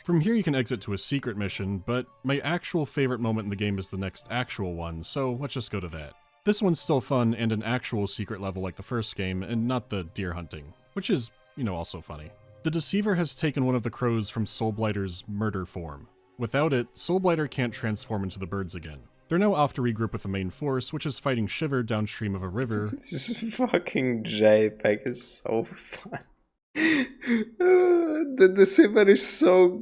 From here you can exit to a secret mission, but my actual favorite moment in the game is the next actual one, so let's just go to that. This one's still fun and an actual secret level like the first game, and not the deer hunting, which is, also funny. The Deceiver has taken one of the crows from Soulblighter's murder form. Without it, Soulblighter can't transform into the birds again. They're now off to regroup with the main force, which is fighting Shiver downstream of a river. This fucking JPEG is so fun. The Deceiver is so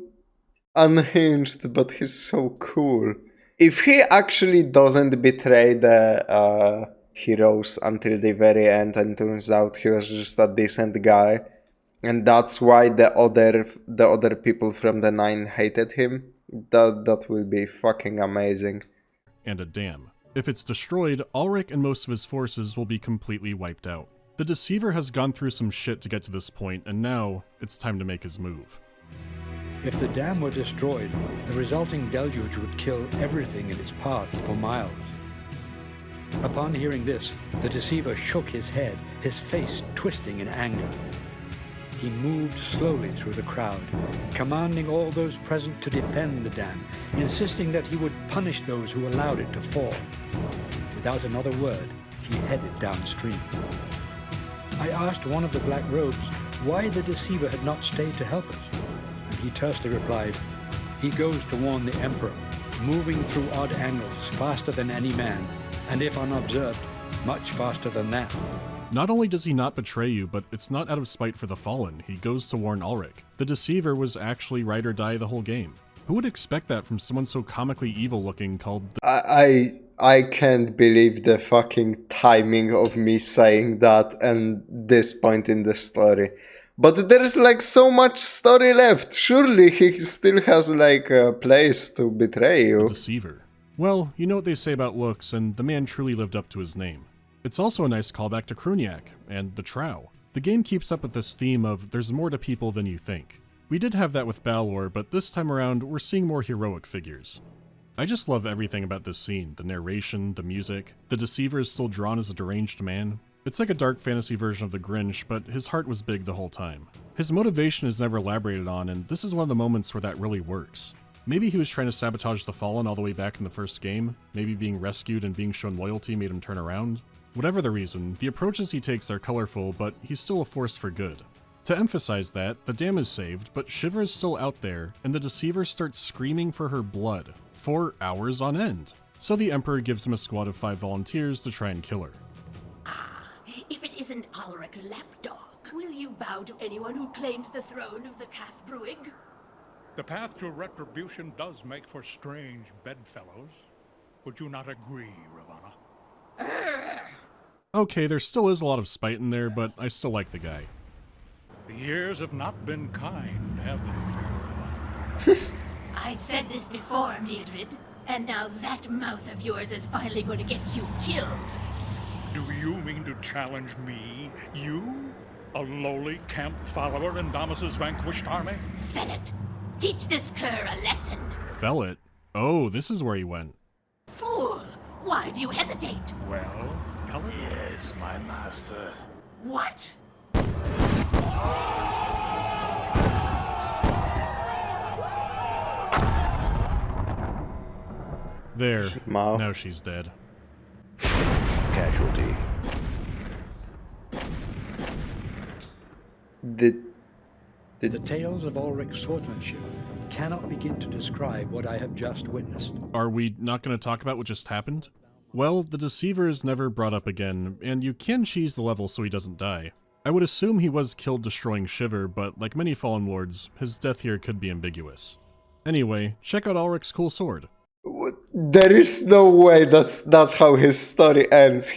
unhinged, but he's so cool. If he actually doesn't betray the heroes until the very end, and turns out he was just a decent guy. And that's why the other people from the Nine hated him. That will be fucking amazing. And a dam. If it's destroyed, Ulrich and most of his forces will be completely wiped out. The Deceiver has gone through some shit to get to this point, and now it's time to make his move. If the dam were destroyed, the resulting deluge would kill everything in its path for miles. Upon hearing this, the Deceiver shook his head, his face twisting in anger. He moved slowly through the crowd, commanding all those present to defend the dam, insisting that he would punish those who allowed it to fall. Without another word, he headed downstream. I asked one of the Black Robes why the Deceiver had not stayed to help us, and he tersely replied, "He goes to warn the Emperor, moving through odd angles faster than any man, and if unobserved, much faster than that." Not only does he not betray you, but it's not out of spite for the Fallen. He goes to warn Ulrich. The Deceiver was actually ride or die the whole game. Who would expect that from someone so comically evil looking called the I can't believe the fucking timing of me saying that and this point in the story. But there's like so much story left. Surely he still has like a place to betray you. Deceiver? Well, you know what they say about looks, and the man truly lived up to his name. It's also a nice callback to Kruniak and the Trow. The game keeps up with this theme of there's more to people than you think. We did have that with Balor, but this time around we're seeing more heroic figures. I just love everything about this scene, the narration, the music. The Deceiver is still drawn as a deranged man. It's like a dark fantasy version of the Grinch, but his heart was big the whole time. His motivation is never elaborated on, and this is one of the moments where that really works. Maybe he was trying to sabotage the Fallen all the way back in the first game. Maybe being rescued and being shown loyalty made him turn around. Whatever the reason, the approaches he takes are colorful, but he's still a force for good. To emphasize that, the dam is saved, but Shiver is still out there, and the Deceiver starts screaming for her blood, for hours on end. So the Emperor gives him a squad of 5 volunteers to try and kill her. If it isn't Ulrich's lapdog, will you bow to anyone who claims the throne of the Cath Brewing? The path to retribution does make for strange bedfellows. Would you not agree, Ravana? Okay, there still is a lot of spite in there, but I still like the guy. The years have not been kind, have they, Ravana? I've said this before, Mildred, and now that mouth of yours is finally going to get you killed. Do you mean to challenge me? You? A lowly camp follower in Damas's vanquished army? Fellet, teach this cur a lesson. Fellet? Oh, this is where he went. Fool! Why do you hesitate? Well, Fellet? Yes, my master. What? There. Wow. Now she's dead. Casualty. The tales of Ulrich's swordsmanship cannot begin to describe what I have just witnessed. Are we not going to talk about what just happened? Well, the Deceiver is never brought up again, and you can cheese the level so he doesn't die. I would assume he was killed destroying Shiver, but like many Fallen Lords, his death here could be ambiguous. Anyway, check out Ulrich's cool sword. There is no way that's how his story ends.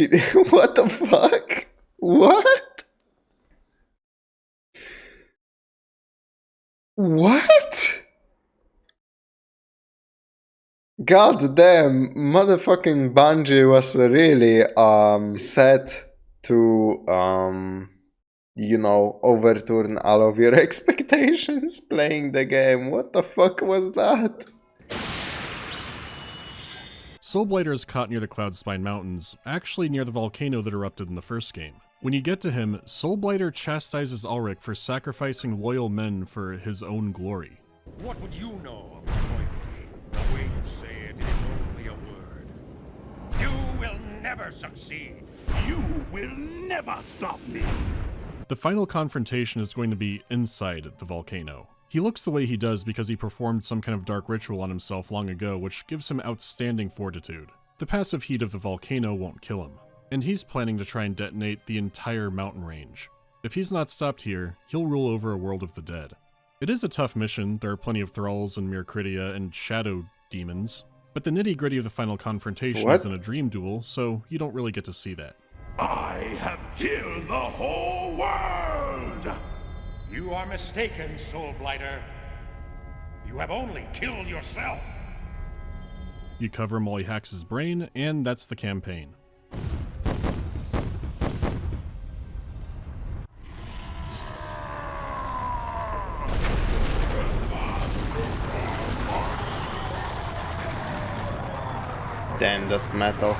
What the fuck? What? What? God damn, motherfucking Bungie was really set to you know, overturn all of your expectations playing the game. What the fuck was that? Soulblighter is caught near the Cloudspine Mountains, actually near the volcano that erupted in the first game. When you get to him, Soulblighter chastises Ulrich for sacrificing loyal men for his own glory. What would you know of loyalty? The way you say it is only a word. You will never succeed. You will never stop me. The final confrontation is going to be inside the volcano. He looks the way he does because he performed some kind of dark ritual on himself long ago, which gives him outstanding fortitude. The passive heat of the volcano won't kill him, and he's planning to try and detonate the entire mountain range. If he's not stopped here, he'll rule over a world of the dead. It is a tough mission, there are plenty of thralls and Mircridia and shadow demons, But the nitty-gritty of the final confrontation What? isn't a dream duel, so you don't really get to see that. I have killed the whole world! You are mistaken, Soulblighter. You have only killed yourself. You cover him while he hacks his brain, and that's the campaign. Damn, that's metal.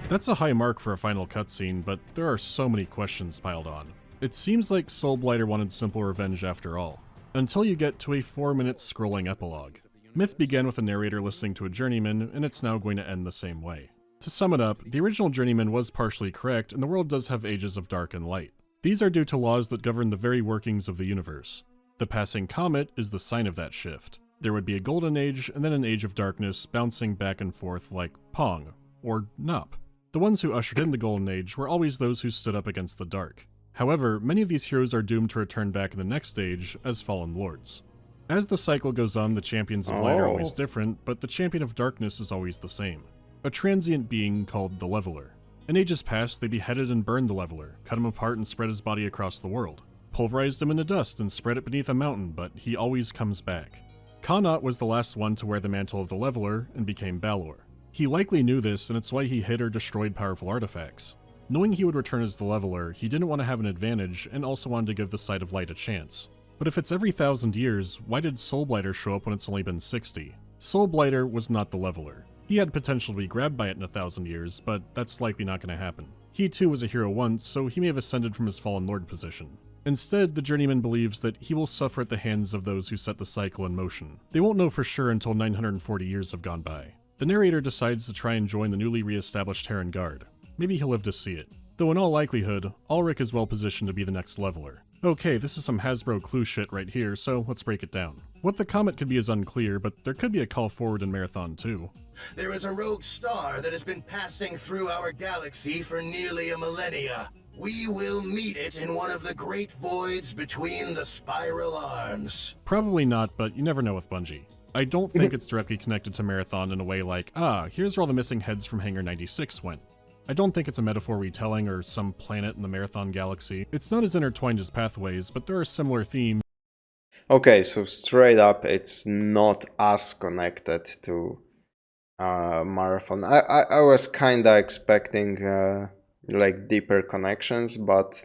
That's a high mark for a final cutscene, but there are so many questions piled on. It seems like Soulblighter wanted simple revenge after all, until you get to a 4-minute scrolling epilogue. Myth began with a narrator listening to a journeyman, and it's now going to end the same way. To sum it up, the original journeyman was partially correct, and the world does have ages of dark and light. These are due to laws that govern the very workings of the universe. The passing comet is the sign of that shift. There would be a golden age, and then an age of darkness, bouncing back and forth like Pong, or Nup. The ones who ushered in the golden age were always those who stood up against the dark. However, many of these heroes are doomed to return back in the next age as fallen lords. As the cycle goes on, the champions of light are always different, but the champion of darkness is always the same. A transient being called the Leveler. In ages past, they beheaded and burned the Leveler, cut him apart and spread his body across the world. Pulverized him into dust and spread it beneath a mountain, but he always comes back. Connaught was the last one to wear the mantle of the Leveler and became Balor. He likely knew this, and it's why he hid or destroyed powerful artifacts. Knowing he would return as the Leveler, he didn't want to have an advantage and also wanted to give the Sight of Light a chance. But if it's every 1,000 years, why did Soulblighter show up when it's only been 60? Soulblighter was not the Leveler. He had potential to be grabbed by it in 1,000 years, but that's likely not going to happen. He too was a hero once, so he may have ascended from his fallen lord position. Instead, the journeyman believes that he will suffer at the hands of those who set the cycle in motion. They won't know for sure until 940 years have gone by. The narrator decides to try and join the newly re-established Terran Guard. Maybe he'll live to see it. Though in all likelihood, Ulrich is well positioned to be the next Leveler. Okay, this is some Hasbro clue shit right here, so let's break it down. What the comet could be is unclear, but there could be a call forward in Marathon too. There is a rogue star that has been passing through our galaxy for nearly a millennia. We will meet it in one of the great voids between the spiral arms. Probably not, but you never know with Bungie. I don't think it's directly connected to Marathon in a way like, here's where all the missing heads from Hangar 96 went. I don't think it's a metaphor retelling or some planet in the Marathon galaxy. It's not as intertwined as Pathways, but there are similar themes. Okay, so straight up, it's not as connected to Marathon. I was kinda expecting like deeper connections, but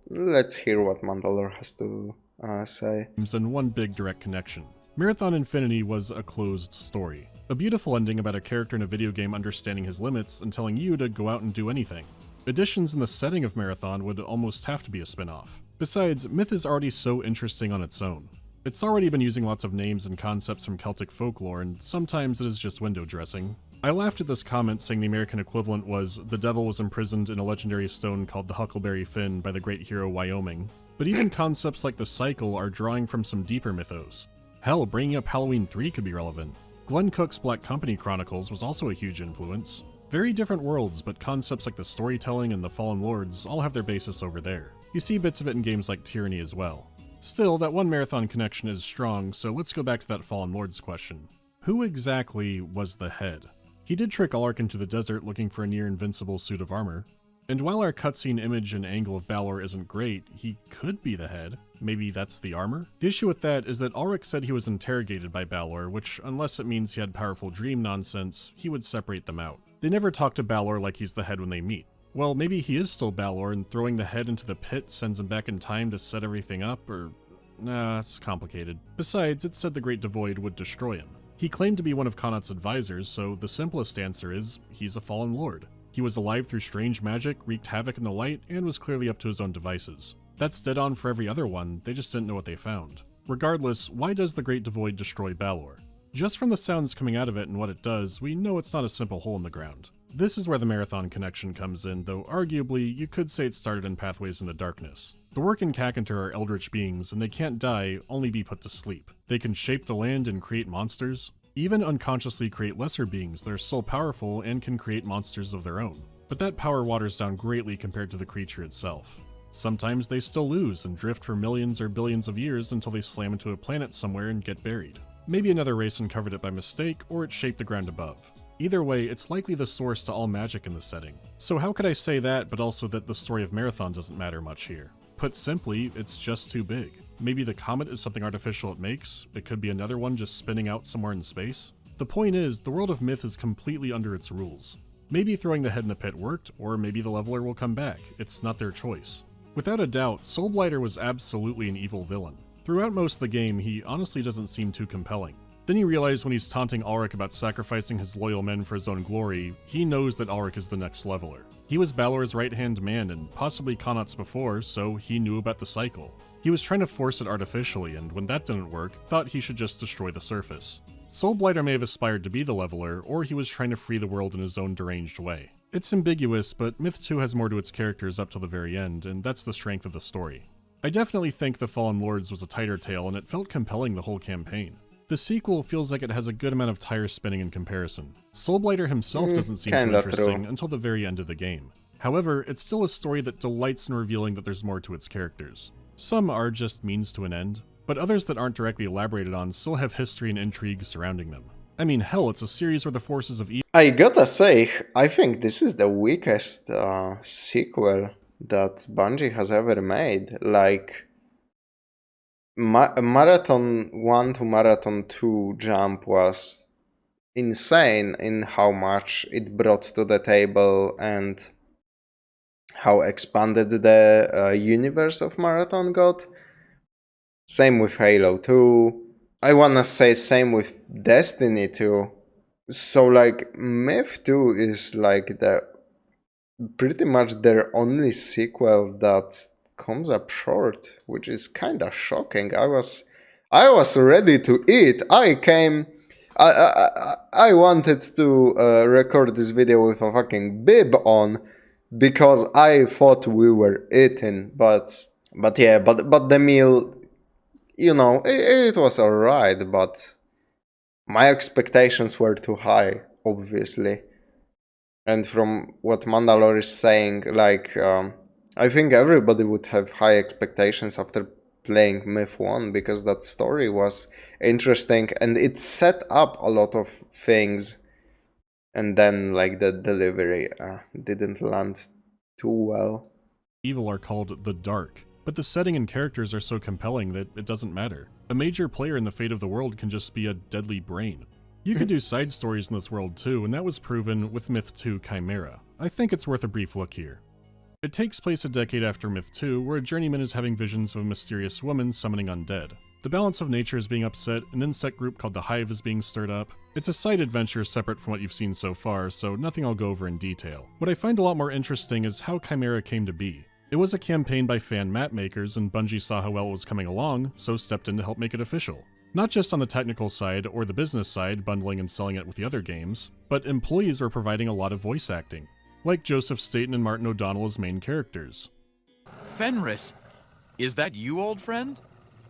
let's hear what Mandalore has to say. And one big direct connection. Marathon Infinity was a closed story. A beautiful ending about a character in a video game understanding his limits and telling you to go out and do anything. Additions in the setting of Marathon would almost have to be a spin-off. Besides, Myth is already so interesting on its own. It's already been using lots of names and concepts from Celtic folklore, and sometimes it is just window dressing. I laughed at this comment saying the American equivalent was, the devil was imprisoned in a legendary stone called the Huckleberry Finn by the great hero Wyoming. But even concepts like the cycle are drawing from some deeper mythos. Hell, bringing up Halloween 3 could be relevant. Glenn Cook's Black Company Chronicles was also a huge influence. Very different worlds, but concepts like the storytelling and the Fallen Lords all have their basis over there. You see bits of it in games like Tyranny as well. Still, that one Marathon connection is strong, so let's go back to that Fallen Lords question. Who exactly was the head? He did trick Ulrich into the desert looking for a near-invincible suit of armor. And while our cutscene image and angle of Balor isn't great, he could be the head. Maybe that's the armor? The issue with that is that Ulrich said he was interrogated by Balor, which, unless it means he had powerful dream nonsense, he would separate them out. They never talk to Balor like he's the head when they meet. Well, maybe he is still Balor, and throwing the head into the pit sends him back in time to set everything up, or... nah, it's complicated. Besides, it said the Great Devoid would destroy him. He claimed to be one of Connaught's advisors, so the simplest answer is, he's a fallen lord. He was alive through strange magic, wreaked havoc in the light, and was clearly up to his own devices. That's dead on for every other one, they just didn't know what they found. Regardless, why does the Great Devoid destroy Balor? Just from the sounds coming out of it and what it does, we know it's not a simple hole in the ground. This is where the Marathon connection comes in, though arguably, you could say it started in Pathways into Darkness. The Work and Kakantar are eldritch beings, and they can't die, only be put to sleep. They can shape the land and create monsters, even unconsciously create lesser beings that are still powerful and can create monsters of their own. But that power waters down greatly compared to the creature itself. Sometimes they still lose and drift for millions or billions of years until they slam into a planet somewhere and get buried. Maybe another race uncovered it by mistake, or it shaped the ground above. Either way, it's likely the source to all magic in the setting. So how could I say that, but also that the story of Marathon doesn't matter much here? Put simply, it's just too big. Maybe the comet is something artificial it makes, it could be another one just spinning out somewhere in space. The point is, the world of Myth is completely under its rules. Maybe throwing the head in the pit worked, or maybe the leveler will come back. It's not their choice. Without a doubt, Soulblighter was absolutely an evil villain. Throughout most of the game, he honestly doesn't seem too compelling. Then you realize when he's taunting Ulrich about sacrificing his loyal men for his own glory, he knows that Ulrich is the next leveler. He was Balor's right-hand man and possibly Connaught's before, so he knew about the cycle. He was trying to force it artificially, and when that didn't work, thought he should just destroy the surface. Soulblighter may have aspired to be the leveler, or he was trying to free the world in his own deranged way. It's ambiguous, but Myth 2 has more to its characters up till the very end, and that's the strength of the story. I definitely think The Fallen Lords was a tighter tale, and it felt compelling the whole campaign. The sequel feels like it has a good amount of tire spinning in comparison. Soulblighter himself doesn't seem too interesting until the very end of the game. However, it's still a story that delights in revealing that there's more to its characters. Some are just means to an end, but others that aren't directly elaborated on still have history and intrigue surrounding them. I mean, hell, it's a series where the forces of evil— I gotta say, I think this is the weakest sequel that Bungie has ever made. Like, Marathon 1 to Marathon 2 jump was insane in how much it brought to the table and how expanded the universe of Marathon got. Same with Halo 2. I wanna say same with Destiny 2. So like Myth 2 is like the pretty much their only sequel that comes up short, which is kinda shocking. I was ready to eat. I wanted to record this video with a fucking bib on because I thought we were eating, but the meal, you know, it was alright, but my expectations were too high, obviously. And from what Mandalore is saying, like, I think everybody would have high expectations after playing Myth 1, because that story was interesting and it set up a lot of things, and then like the delivery didn't land too well. Evil are called the Dark, but the setting and characters are so compelling that it doesn't matter. A major player in the fate of the world can just be a deadly brain. You could do side stories in this world too, and that was proven with Myth 2 Chimera. I think it's worth a brief look here. It takes place a decade after Myth 2, where a journeyman is having visions of a mysterious woman summoning undead. The balance of nature is being upset, an insect group called the Hive is being stirred up. It's a side adventure separate from what you've seen so far, so nothing I'll go over in detail. What I find a lot more interesting is how Chimera came to be. It was a campaign by fan map makers, and Bungie saw how well it was coming along, so stepped in to help make it official. Not just on the technical side or the business side, bundling and selling it with the other games, but employees were providing a lot of voice acting, like Joseph Staten and Martin O'Donnell as main characters. Fenris, is that you, old friend?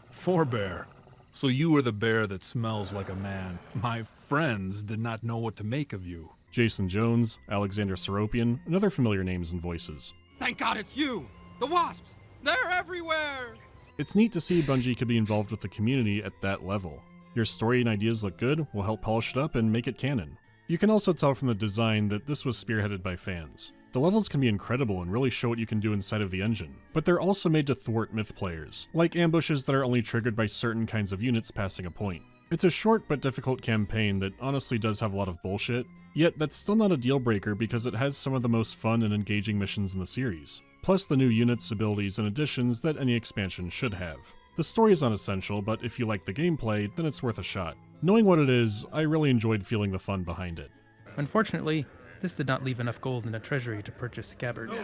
Forebear. So you are the bear that smells like a man. My friends did not know what to make of you. Jason Jones, Alexander Seropian, and other familiar names and voices. Thank God it's you! The wasps! They're everywhere! It's neat to see Bungie could be involved with the community at that level. Your story and ideas look good, we'll help polish it up and make it canon. You can also tell from the design that this was spearheaded by fans. The levels can be incredible and really show what you can do inside of the engine, but they're also made to thwart Myth players, like ambushes that are only triggered by certain kinds of units passing a point. It's a short but difficult campaign that honestly does have a lot of bullshit, yet that's still not a deal breaker because it has some of the most fun and engaging missions in the series, plus the new units, abilities, and additions that any expansion should have. The story is unessential, but if you like the gameplay, then it's worth a shot. Knowing what it is, I really enjoyed feeling the fun behind it. Unfortunately, this did not leave enough gold in the treasury to purchase scabbards.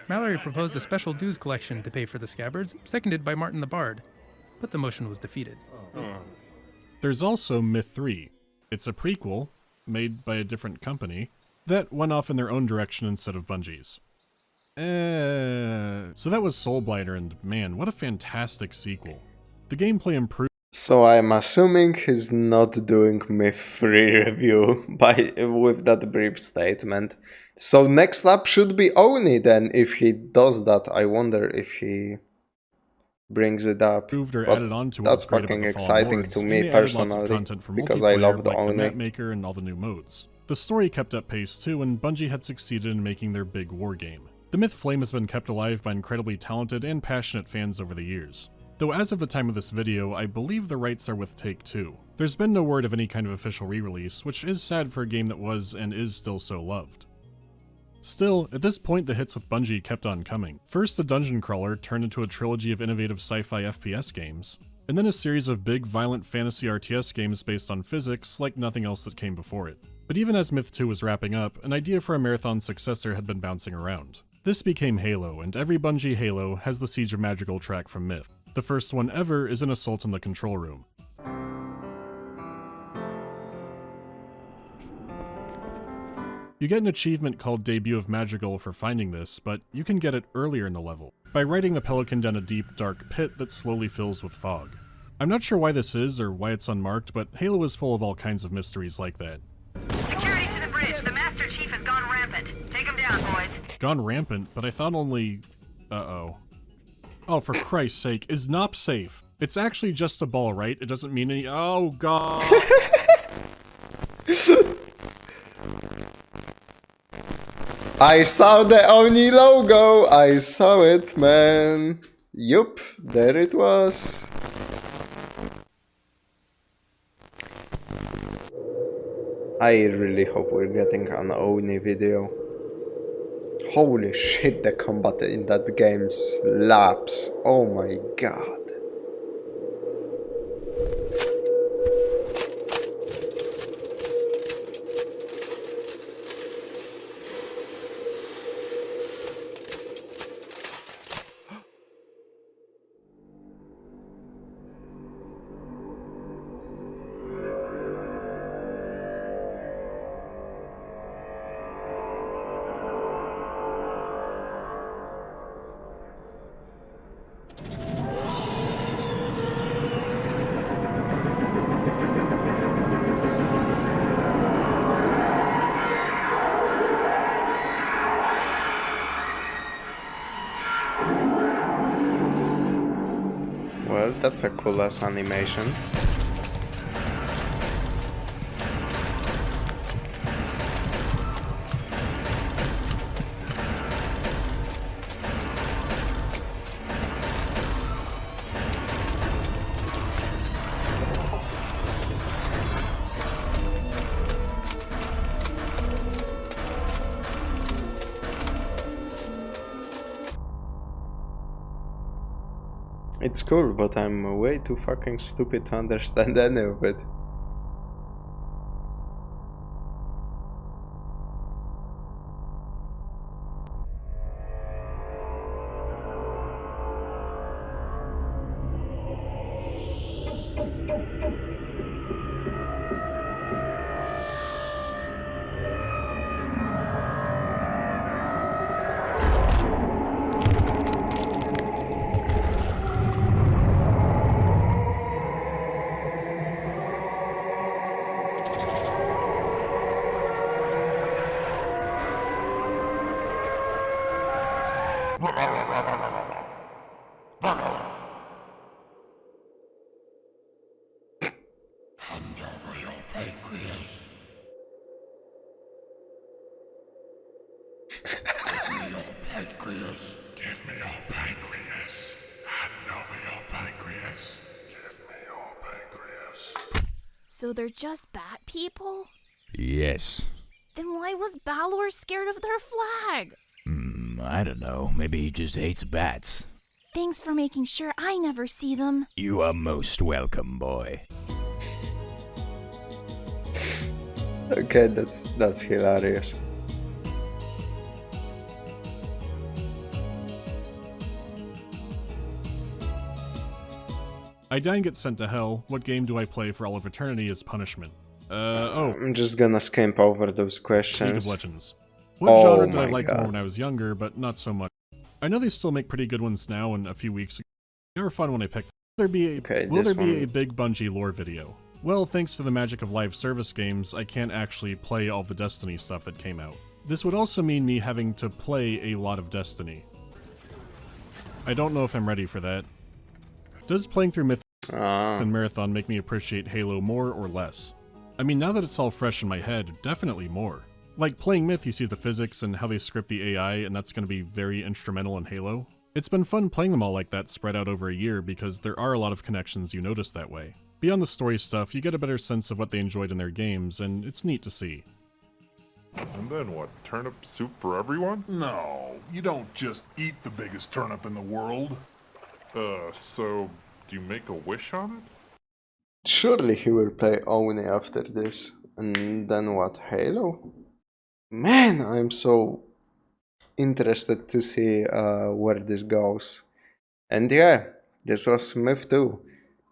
Mallory proposed a special dues collection to pay for the scabbards, seconded by Martin the Bard, but the motion was defeated. There's also Myth 3. It's a prequel, made by a different company, that went off in their own direction instead of Bungie's. So that was Soulblighter, and man, what a fantastic sequel. The gameplay improved. So I'm assuming he's not doing Myth-free review with that brief statement. So next up should be Oni then. If he does that, I wonder if he brings it up. Or but added on to that's what was great fucking about the Fallen exciting Lords, to and me they added lots of personally, content for because I multiplayer, love the like Oni. the map maker and all the new modes. The story kept up pace too, and Bungie had succeeded in making their big war game. The Myth flame has been kept alive by incredibly talented and passionate fans over the years. Though as of the time of this video, I believe the rights are with Take-Two. There's been no word of any kind of official re-release, which is sad for a game that was and is still so loved. Still, at this point the hits with Bungie kept on coming. First the Dungeon Crawler turned into a trilogy of innovative sci-fi FPS games, and then a series of big violent fantasy RTS games based on physics like nothing else that came before it. But even as Myth 2 was wrapping up, an idea for a marathon successor had been bouncing around. This became Halo, and every Bungie Halo has the Siege of Madrigal track from Myth. The first one ever is an assault on the control room. You get an achievement called Debut of Madrigal for finding this, but you can get it earlier in the level, by riding the Pelican down a deep, dark pit that slowly fills with fog. I'm not sure why this is, or why it's unmarked, but Halo is full of all kinds of mysteries like that. Security to the bridge. The Master Chief has gone rampant. Take him down, boys. Gone rampant, but I thought only... Uh-oh. Oh, for Christ's sake, is Nop safe? It's actually just a ball, right? It doesn't mean any... Oh, God! I saw the Oni logo! I saw it, man! Yup, there it was. I really hope we're getting an Oni video. Holy shit, the combat in that game slaps. Oh my god. Well, that's a cool ass animation. It's cool, but I'm way too fucking stupid to understand any of it. Hand over your pancreas. Give me your pancreas. Give me your pancreas. Hand over your pancreas. Give me your pancreas. So they're just bat people? Yes. Then why was Balor scared of their flag? I don't know. Maybe he just hates bats. Thanks for making sure I never see them. You are most welcome, boy. Okay, that's hilarious. I die and get sent to hell. What game do I play for all of eternity as punishment? I'm just gonna skimp over those questions. League of Legends. What genre did I like more when I was younger, but not so much? I know they still make pretty good ones now, and a few weeks ago they were fun when I picked them. Will there be a big Bungie lore video? Well, thanks to the magic of live service games, I can't actually play all the Destiny stuff that came out. This would also mean me having to play a lot of Destiny. I don't know if I'm ready for that. Does playing through Myth-ical and Marathon make me appreciate Halo more or less? I mean, now that it's all fresh in my head, definitely more. Like, playing Myth, you see the physics and how they script the AI, and that's going to be very instrumental in Halo. It's been fun playing them all like that spread out over a year because there are a lot of connections you notice that way. Beyond the story stuff, you get a better sense of what they enjoyed in their games, and it's neat to see. And then what, turnip soup for everyone? No, you don't just eat the biggest turnip in the world. So do you make a wish on it? Surely he will play Oni after this. And then what, Halo? Man, I'm so interested to see where this goes. And yeah, this was Myth 2.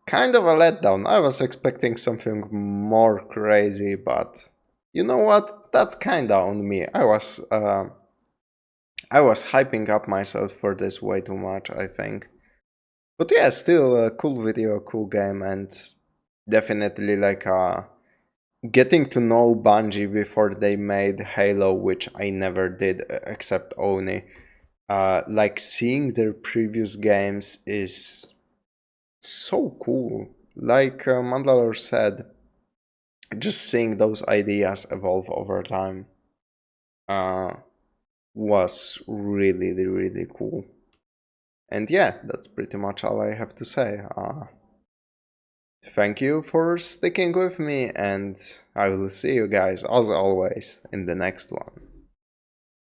Kind of a letdown. I was expecting something more crazy, but you know what? That's kinda on me. I was hyping up myself for this way too much, I think. But yeah, still a cool video, cool game, and definitely like getting to know Bungie before they made Halo, which I never did except Oni. Like seeing their previous games is so cool. Like Mandalore said, just seeing those ideas evolve over time was really, really cool. And yeah, that's pretty much all I have to say. Thank you for sticking with me, and I will see you guys, as always, in the next one.